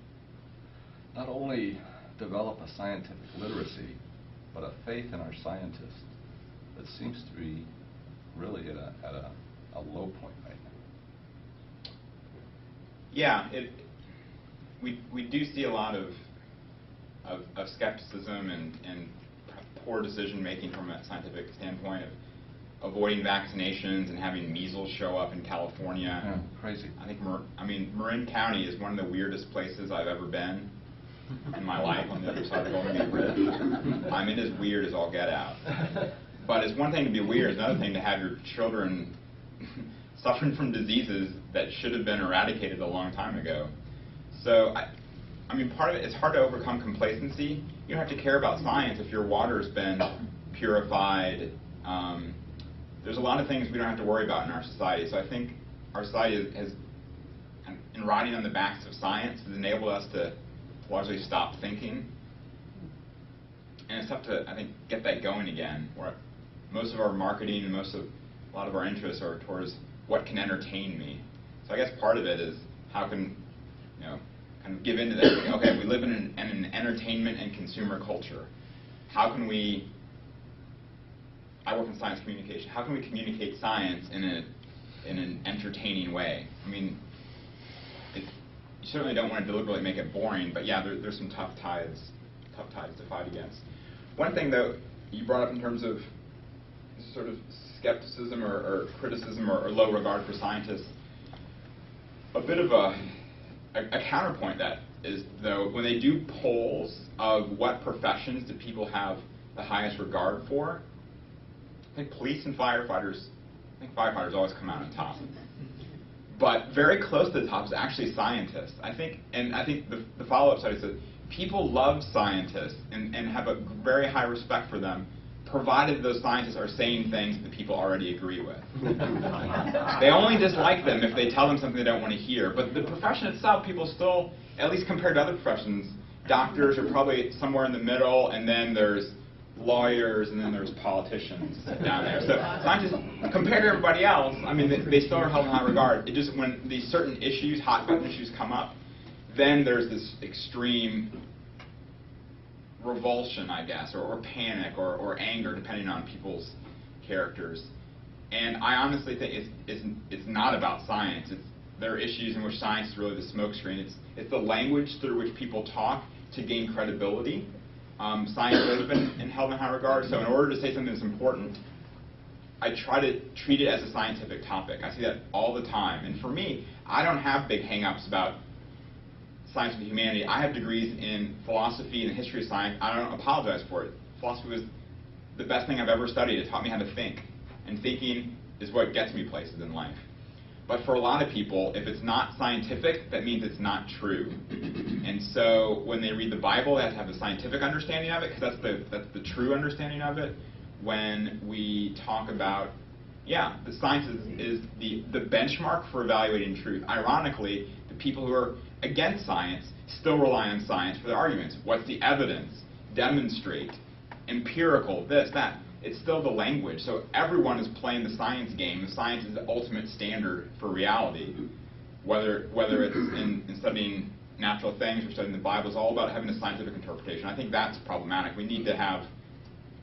not only develop a scientific literacy, but a faith in our scientists that seems to be really at a low point right now. Yeah, we do see a lot of skepticism and poor decision making from a scientific standpoint, of avoiding vaccinations and having measles show up in California. Yeah, crazy. I think Marin County is one of the weirdest places I've ever been in my life on the other side of the Golden Gate Bridge. I mean, it's weird as all get out. But it's one thing to be weird, it's another thing to have your children suffering from diseases that should have been eradicated a long time ago. So, I mean, part of it is hard to overcome complacency. You don't have to care about science if your water's been purified. There's a lot of things we don't have to worry about in our society. So I think our society has, in riding on the backs of science, has enabled us to largely stop thinking. And it's tough to, I think, get that going again, where most of our marketing and a lot of our interests are towards what can entertain me. So I guess part of it is how can, kind of give into that. Okay, we live in an entertainment and consumer culture. How can we, I work in science communication, how can we communicate science in an entertaining way? I mean, you certainly don't want to deliberately make it boring, but yeah, there's some tough tides to fight against. One thing, though, you brought up in terms of sort of skepticism or criticism or low regard for scientists, a bit of a counterpoint that is, though, when they do polls of what professions do people have the highest regard for, I think police and firefighters, always come out on top. But very close to the top is actually scientists. I think the follow-up study said people love scientists and have a very high respect for them, provided those scientists are saying things that people already agree with. They only dislike them if they tell them something they don't want to hear. But the profession itself, people still, at least compared to other professions, doctors are probably somewhere in the middle, and then there's lawyers, and then there's politicians down there. So scientists, compared to everybody else, I mean, they still are held in high regard. It just, when these certain issues, hot-button issues come up, then there's this extreme revulsion, I guess, or panic, or anger, depending on people's characters. And I honestly think it's not about science. There are issues in which science is really the smokescreen. It's the language through which people talk to gain credibility. Science has been held in high regard, so in order to say something that's important, I try to treat it as a scientific topic. I see that all the time. And for me, I don't have big hang-ups about science and humanity. I have degrees in philosophy and the history of science. I don't apologize for it. Philosophy was the best thing I've ever studied. It taught me how to think. And thinking is what gets me places in life. But for a lot of people, if it's not scientific, that means it's not true. And so when they read the Bible, they have to have a scientific understanding of it, because that's the true understanding of it. When we talk about, yeah, the science is the benchmark for evaluating truth. Ironically, the people who are against science still rely on science for their arguments. What's the evidence? Demonstrate. Empirical, this, that. It's still the language. So everyone is playing the science game. The science is the ultimate standard for reality. Whether it's in studying natural things or studying the Bible, it's all about having a scientific interpretation. I think that's problematic. We need to have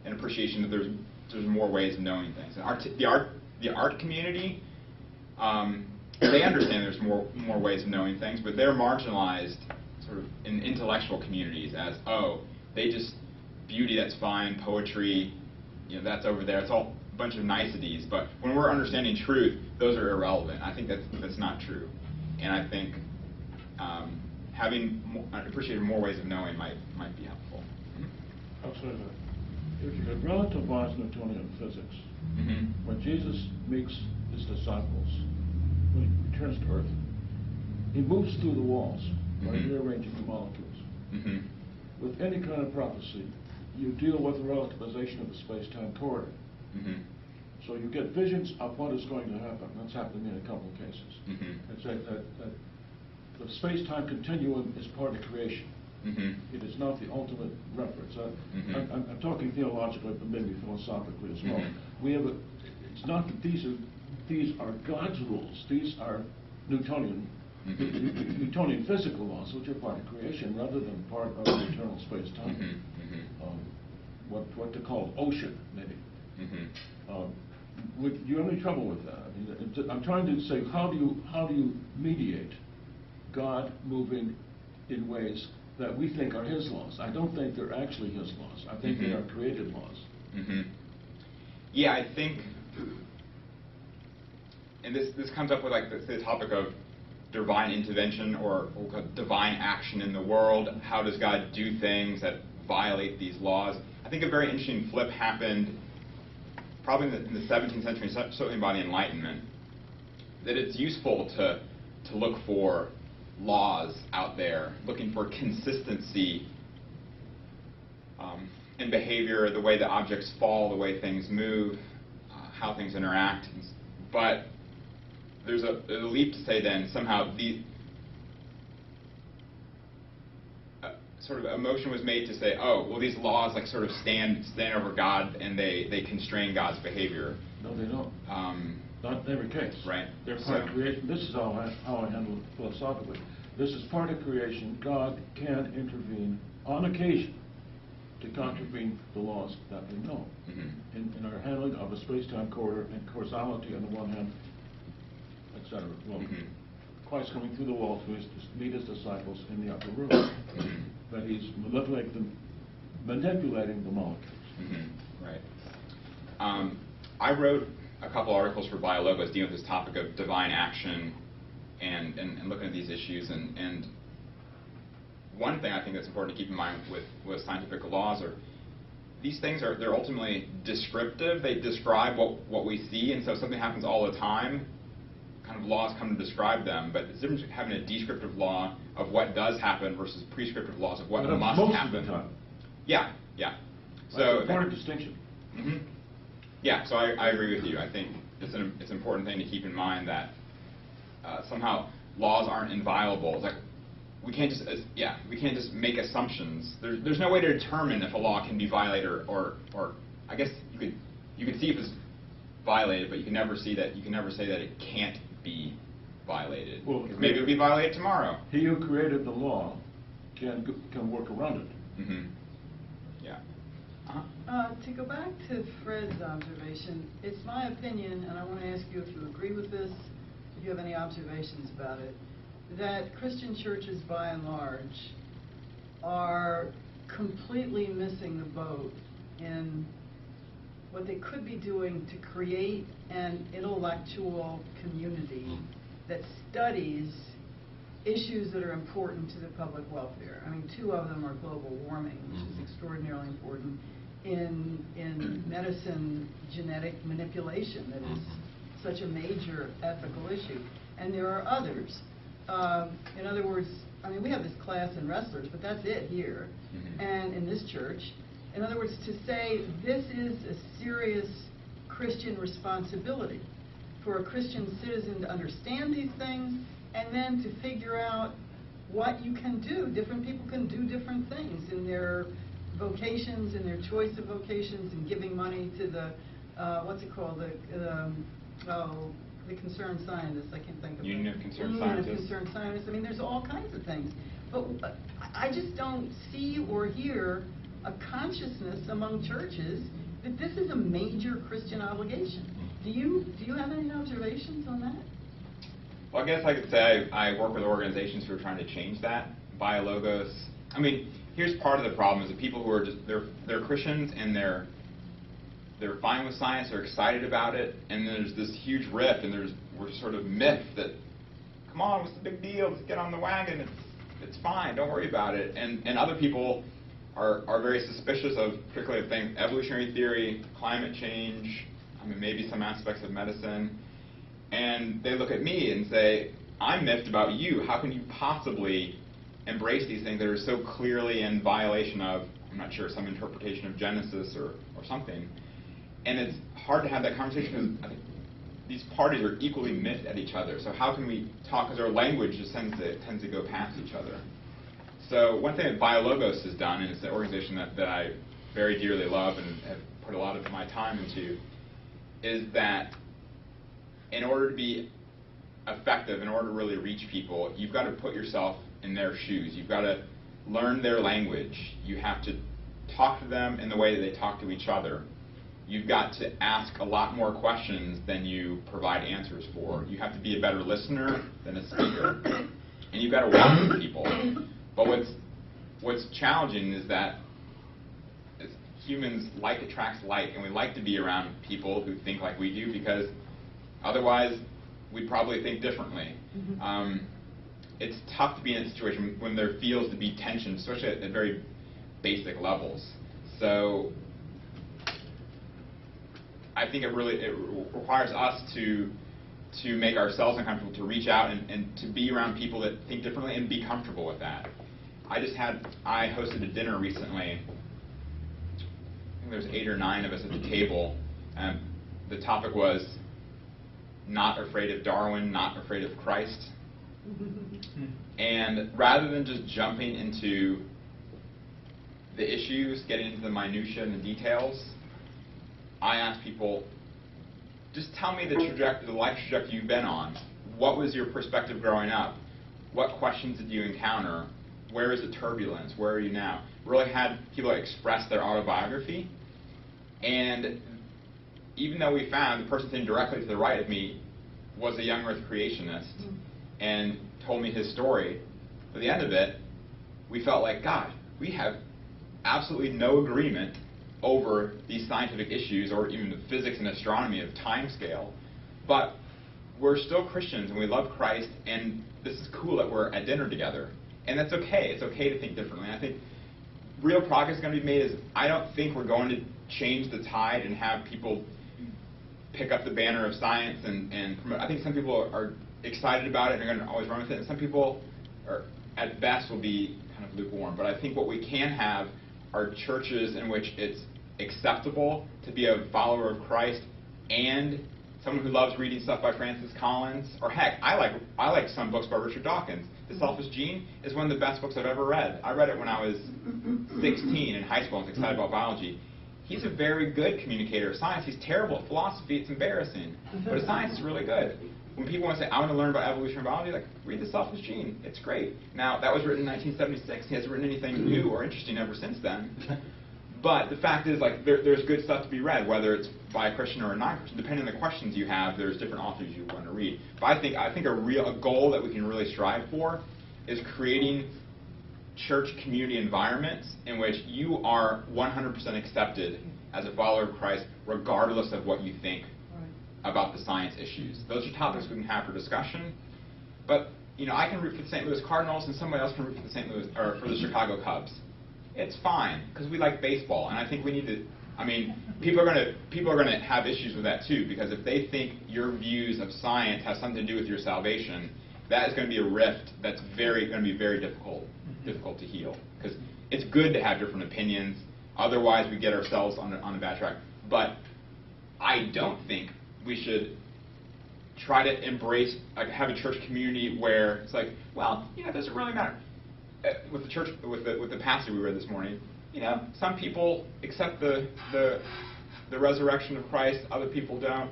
an appreciation that there's more ways of knowing things. And the art community, they understand there's more ways of knowing things, but they're marginalized sort of in intellectual communities as, oh, they just, beauty, that's fine, poetry, that's over there. It's all a bunch of niceties. But when we're understanding truth, those are irrelevant. I think that's not true. And I think appreciating more ways of knowing might be helpful. Outside of that, if you could relativize Newtonian physics, when Jesus meets his disciples, when he returns to Earth, he moves through the walls by rearranging the molecules. With any kind of prophecy, you deal with the relativization of the space-time corridor. So you get visions of what is going to happen. That's happened in a couple of cases. It's that the space-time continuum is part of creation. It is not the ultimate reference. I'm talking theologically, but maybe philosophically as well. It's not that these are God's rules. These are Newtonian physical laws, which are part of creation, rather than part of the eternal space-time. What to call ocean, maybe. Do you have any trouble with that? I mean, I'm trying to say, how do you mediate God moving in ways that we think are His laws? I don't think they're actually His laws. I think they are created laws. Yeah, I think, and this comes up with like the topic of divine intervention or divine action in the world. How does God do things that violate these laws? I think a very interesting flip happened probably in the 17th century, certainly by the Enlightenment, that it's useful to look for laws out there, looking for consistency in behavior, the way the objects fall, the way things move, how things interact. But there's a leap to say then somehow sort of a motion was made to say, oh, well, these laws like sort of stand over God and they constrain God's behavior. No, they don't. Not in every case. Right. They're part of creation. This is how I handle it philosophically. This is part of creation. God can intervene on occasion to contravene the laws that we know. In our handling of a space-time corridor and causality on the one hand, etc. Well, Christ coming through the wall to meet his disciples in the upper room. That he's manipulating the molecules. Right. I wrote a couple articles for Biologist dealing with this topic of divine action and looking at these issues. And one thing I think that's important to keep in mind with scientific laws are these things they're ultimately descriptive. They describe what we see, and so if something happens all the time, kind of laws come to describe them. But it's different having a descriptive law of what does happen versus prescriptive laws of what must most happen. Of the time. Yeah. That's So an important distinction. Yeah, so I agree with you. I think it's an important thing to keep in mind that somehow laws aren't inviolable. It's like we can't just make assumptions. There's no way to determine if a law can be violated or I guess you could see if it's violated, but you can never say that it can't be violated. Well, maybe it'll be violated tomorrow. He who created the law can work around it. Yeah. To go back to Fred's observation, it's my opinion, and I want to ask you if you agree with this, if you have any observations about it, that Christian churches by and large are completely missing the boat in what they could be doing to create an intellectual community that studies issues that are important to the public welfare. I mean, two of them are global warming, which is extraordinarily important, in medicine, genetic manipulation, that is such a major ethical issue. And there are others. In other words, I mean, we have this class in wrestlers, but that's it here, and in this church. In other words, to say this is a serious Christian responsibility for a Christian citizen to understand these things and then to figure out what you can do. Different people can do different things in their vocations, in their choice of vocations, and giving money to the, what's it called, the concerned scientists. I can't think of it. Union of Concerned Union Scientists. of Concerned Scientists. I mean, there's all kinds of things. But I just don't see or hear a consciousness among churches that this is a major Christian obligation. Do you have any observations on that? Well, I guess I could say I work with organizations who are trying to change that. Biologist. I mean, here's part of the problem is that people who are just they're Christians and they're fine with science, they're excited about it, and there's this huge rift, and we're sort of miffed that, come on, what's the big deal? Let's get on the wagon. It's fine. Don't worry about it. And other people are very suspicious of, particularly of things, evolutionary theory, climate change. I mean, maybe some aspects of medicine. And they look at me and say, I'm miffed about you. How can you possibly embrace these things that are so clearly in violation of, I'm not sure, some interpretation of Genesis or something. And it's hard to have that conversation because I think these parties are equally miffed at each other. So how can we talk, because our language just tends to go past each other. So one thing that Biologist has done, and it's an organization that I very dearly love and have put a lot of my time into, is that in order to be effective, in order to really reach people, you've got to put yourself in their shoes. You've got to learn their language. You have to talk to them in the way that they talk to each other. You've got to ask a lot more questions than you provide answers for. You have to be a better listener than a speaker. And you've got to walk with people. But what's challenging is that humans like attracts like, and we like to be around people who think like we do, because otherwise we'd probably think differently. It's tough to be in a situation when there feels to be tension, especially at very basic levels. So I think it requires us to make ourselves uncomfortable, to reach out and to be around people that think differently and be comfortable with that. I hosted a dinner recently. I think there's 8 or 9 of us at the table. The topic was not afraid of Darwin, not afraid of Christ. And rather than just jumping into the issues, getting into the minutiae and the details, I asked people, just tell me the life trajectory you've been on. What was your perspective growing up? What questions did you encounter? Where is the turbulence? Where are you now? Really had people express their autobiography. And even though we found the person sitting directly to the right of me was a young earth creationist, and told me his story. At the end of it, we felt like, God, we have absolutely no agreement over these scientific issues or even the physics and astronomy of time scale, but we're still Christians and we love Christ, and this is cool that we're at dinner together. And that's okay. It's okay to think differently. And I think real progress is going to be made. I don't think we're going to change the tide and have people pick up the banner of science and promote. I think some people are excited about it and are going to always run with it, and some people are, at best, will be kind of lukewarm. But I think what we can have are churches in which it's acceptable to be a follower of Christ and someone who loves reading stuff by Francis Collins, or heck, I like some books by Richard Dawkins. The Selfish Gene is one of the best books I've ever read. I read it when I was 16 in high school and was excited about biology. He's a very good communicator of science. He's terrible at philosophy. It's embarrassing. But his science is really good. When people want to say, I want to learn about evolution and biology, like, read The Selfish Gene. It's great. Now, that was written in 1976. He hasn't written anything new or interesting ever since then. But the fact is, like, there's good stuff to be read, whether it's by a Christian or a non-Christian. Depending on the questions you have, there's different authors you want to read. But I think a goal that we can really strive for is creating church community environments in which you are 100% accepted as a follower of Christ, regardless of what you think about the science issues. Those are topics we can have for discussion. But I can root for the St. Louis Cardinals, and somebody else can root for the St. Louis or for the Chicago Cubs. It's fine, because we like baseball, and I think we need to. I mean, people are going to have issues with that too, because if they think your views of science have something to do with your salvation, that is going to be a rift that's going to be very difficult to heal. Because it's good to have different opinions. Otherwise, we get ourselves on a bad track. But I don't think we should try to embrace, have a church community where it's like, well, it doesn't really matter. With the church, with the passage we read this morning, some people accept the resurrection of Christ, other people don't.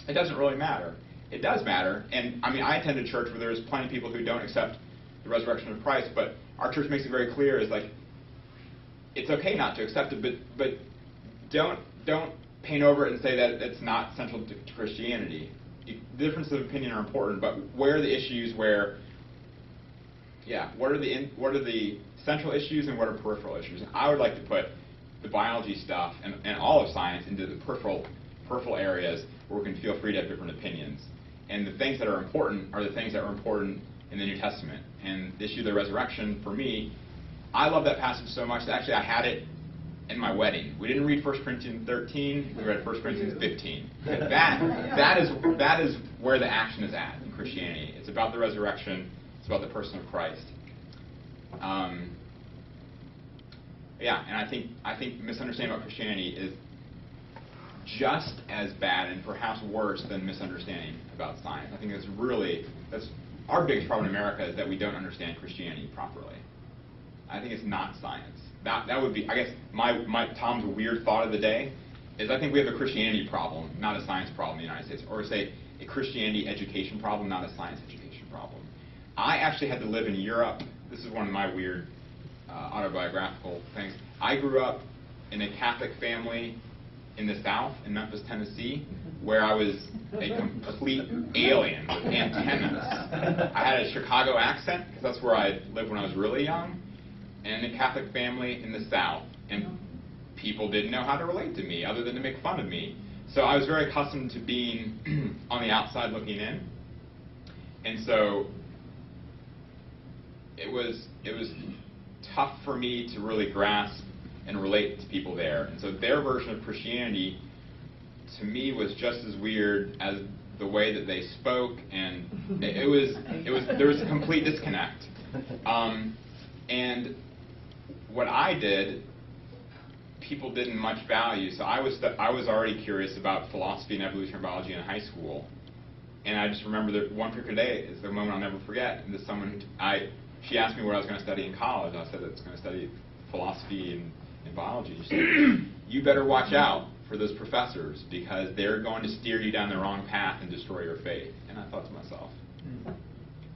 It doesn't really matter. It does matter, and I attend a church where there's plenty of people who don't accept the resurrection of Christ, but our church makes it very clear, is like, it's okay not to accept it, but don't paint over it and say that it's not central to Christianity. Differences of opinion are important, but where are the issues where, what are the central issues and what are peripheral issues? And I would like to put the biology stuff and all of science into the peripheral areas where we can feel free to have different opinions. And the things that are important are the things that are important in the New Testament. And the issue of the resurrection, for me, I love that passage so much that actually I had it in my wedding. We didn't read 1 Corinthians 13, we read 1 Corinthians 15. That is where the action is at in Christianity. It's about the resurrection. It's about the person of Christ. And I think misunderstanding about Christianity is just as bad and perhaps worse than misunderstanding about science. I think that's our biggest problem in America, is that we don't understand Christianity properly. I think it's not science. That would be, I guess, my Tom's weird thought of the day is I think we have a Christianity problem, not a science problem in the United States, or say a Christianity education problem, not a science education problem. I actually had to live in Europe. This is one of my weird autobiographical things. I grew up in a Catholic family in the South, in Memphis, Tennessee, where I was a complete alien with antennas. I had a Chicago accent, because that's where I lived when I was really young, and in a Catholic family in the South. And people didn't know how to relate to me other than to make fun of me. So I was very accustomed to being on the outside looking in. And so it was tough for me to really grasp and relate to people there. And so their version of Christianity, to me, was just as weird as the way that they spoke, and there was a complete disconnect. And what I did, people didn't much value. So I was already curious about philosophy and evolutionary biology in high school, and I just remember that one particular day is the moment I'll never forget. And she asked me what I was going to study in college. I said I was going to study philosophy and biology. She said, "You better watch out for those professors, because they're going to steer you down the wrong path and destroy your faith." And I thought to myself,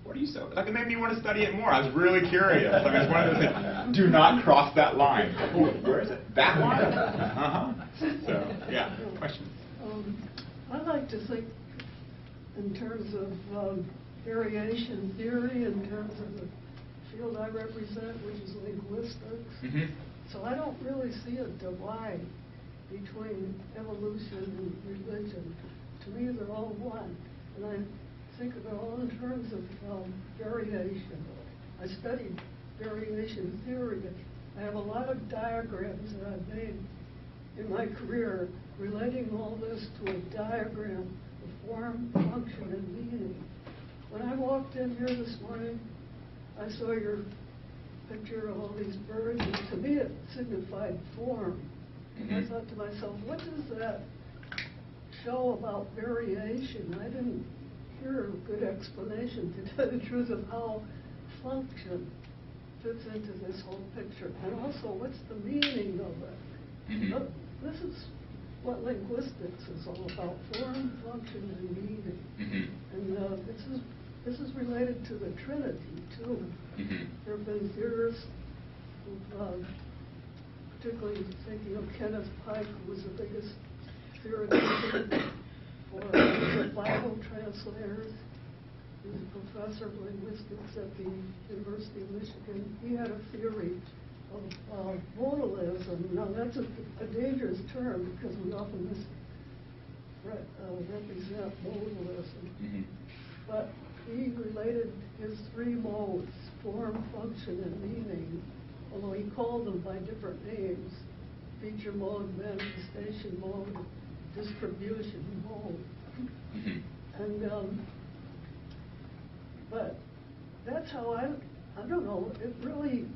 what are you so... Like, it made me want to study it more. I was really curious. I mean, it's one of those things, do not cross that line. Oh, where is it? That line? So, questions? I like to think in terms of variation theory in terms of the field I represent, which is linguistics. Mm-hmm. So I don't really see a divide between evolution and religion. To me, they're all one. And I think of it all in terms of variation. I studied variation theory. I have a lot of diagrams that I've made in my career relating all this to a diagram of form, function, and meaning. When I walked in here this morning, I saw your picture of all these birds, and to me it signified form. And I thought to myself, what does that show about variation? I didn't hear a good explanation, to tell the truth, of how function fits into this whole picture. And also, what's the meaning of it? This is what linguistics is all about: form, function, and meaning. And this is related to the Trinity too. There have been theorists who, particularly thinking of Kenneth Pike, who was the biggest theoretician for the Bible translators. He was a professor of linguistics at the University of Michigan. He had a theory of modalism. Now, that's a dangerous term because we often represent modalism. But he related his three modes: form, function, and meaning, although he called them by different names: feature mode, manifestation mode, distribution mode. And but that's how I don't know, it really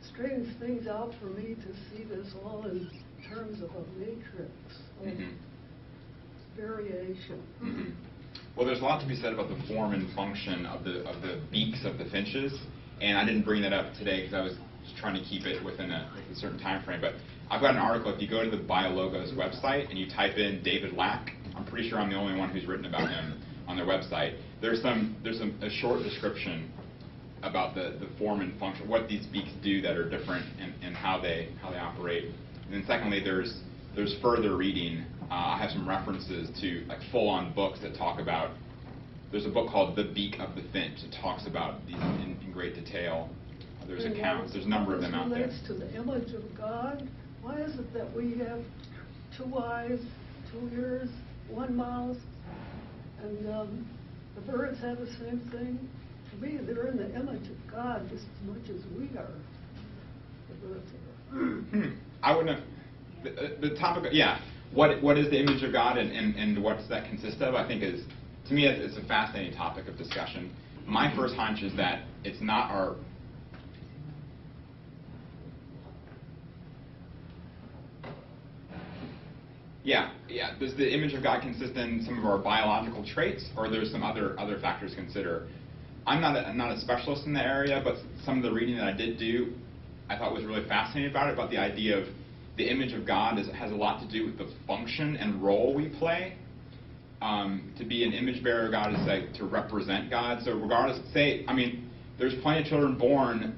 straightens things out for me to see this all in terms of a matrix of variation. Well, there's a lot to be said about the form and function of the beaks of the finches, and I didn't bring that up today because I was just trying to keep it within a certain time frame. But I've got an article. If you go to the Biologist website and you type in David Lack, I'm pretty sure I'm the only one who's written about him on their website. There's a short description about the form and function, what these beaks do that are different, and how they operate. And then secondly, there's further reading. I have some references to like full-on books that talk about. There's a book called The Beak of the Finch that talks about these in great detail. There's accounts. There's a number of them out there. Relates to the image of God. Why is it that we have 2 eyes, 2 ears, 1 mouth, and the birds have the same thing? To me, they're in the image of God just as much as we are. The birds are. I wouldn't have. The topic, yeah. What is the image of God, and what does that consist of? I think is, to me, it's a fascinating topic of discussion. My first hunch is that it's not our. Yeah. Does the image of God consist in some of our biological traits, or there's some other factors to consider? I'm not a specialist in the area, but some of the reading that I did do, I thought was really fascinating about the idea of the image of God has a lot to do with the function and role we play. To be an image bearer of God is like to represent God. So regardless, there's plenty of children born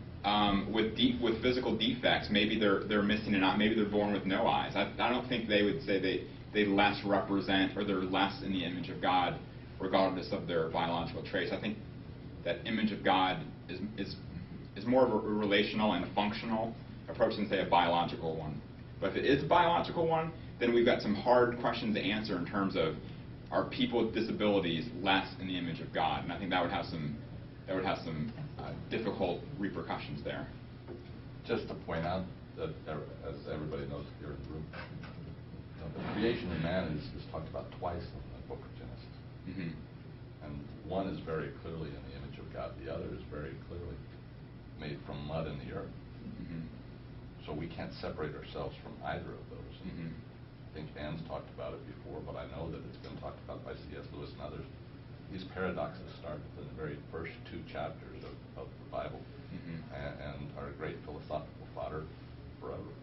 with physical defects. Maybe they're missing an eye. Maybe they're born with no eyes. I don't think they would say they less represent or they're less in the image of God, regardless of their biological traits. I think that image of God is more of a relational and functional approach than, say, a biological one. But if it is a biological one, then we've got some hard questions to answer in terms of, are people with disabilities less in the image of God? And I think that would have some difficult repercussions there. Just to point out that, as everybody knows here in the room, the creation of man is talked about twice in the book of Genesis. And one is very clearly in the image of God. The other is very clearly made from mud in the earth. So we can't separate ourselves from either of those. I think Anne's talked about it before, but I know that it's been talked about by C.S. Lewis and others. These paradoxes start in the very first 2 chapters of the Bible and are great philosophical fodder forever.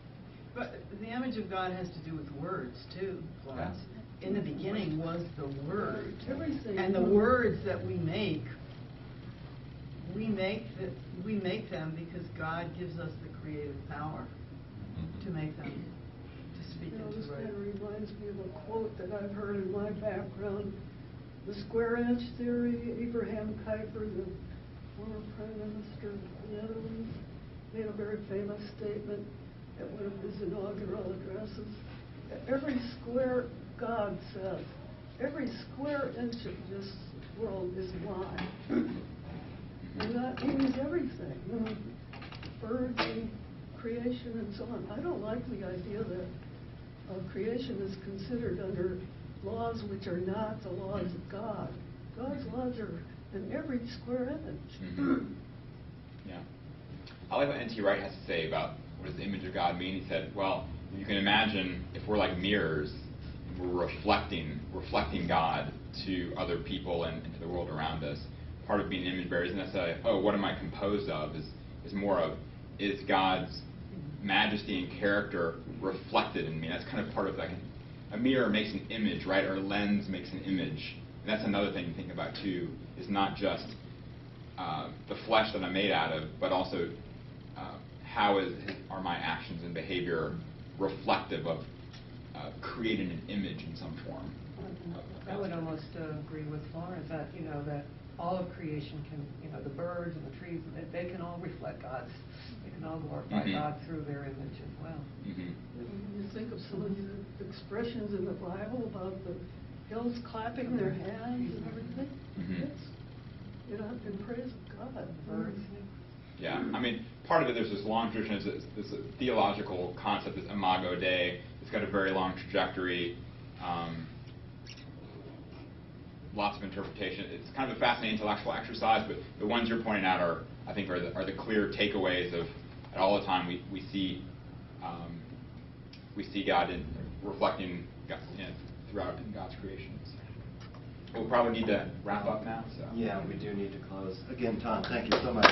But the image of God has to do with words, too, Florence. In the beginning was the Word. Everything. And the words that we make them because God gives us the creative power to make them, to speak into This kind it. of reminds me of a quote that I've heard in my background. the square inch theory. Abraham Kuyper, the former Prime Minister of the Netherlands, made a very famous statement at one of his inaugural addresses. Every square, God says, every square inch of this world is mine. And that means everything. You know, birds and creation and so on. I don't like the idea that creation is considered under laws which are not the laws of God. God's laws are in every square inch. Mm-hmm. Yeah. I like what N.T. Wright has to say about what does the image of God mean. He said, well, you can imagine if we're like mirrors, we're reflecting God to other people and to the world around us. Part of being image bearer isn't necessarily, oh, what am I composed of? Is more of, is God's majesty and character reflected in me? That's kind of part of like a mirror makes an image, right? Or a lens makes an image. And that's another thing to think about too, is not just the flesh that I'm made out of, but also how are my actions and behavior reflective of creating an image in some form. I would almost agree with Florence that, you know, that all of creation can, you know, the birds and the trees, they can all reflect God's, they can all glorify God through their image as well. You think of some of the expressions in the Bible about the hills clapping their hands and everything. It's, you know, in praise of God. Birds. Yeah, I mean, part of it, there's this long tradition, this theological concept, this imago Dei. It's got a very long trajectory, lots of interpretation. It's kind of a fascinating intellectual exercise, but the ones you're pointing out are, I think, are the clear takeaways of, at all the time, we see God in reflecting God, you know, throughout in God's creations. We'll probably need to wrap up now. So. Yeah, we do need to close. Again, Tom, thank you so much.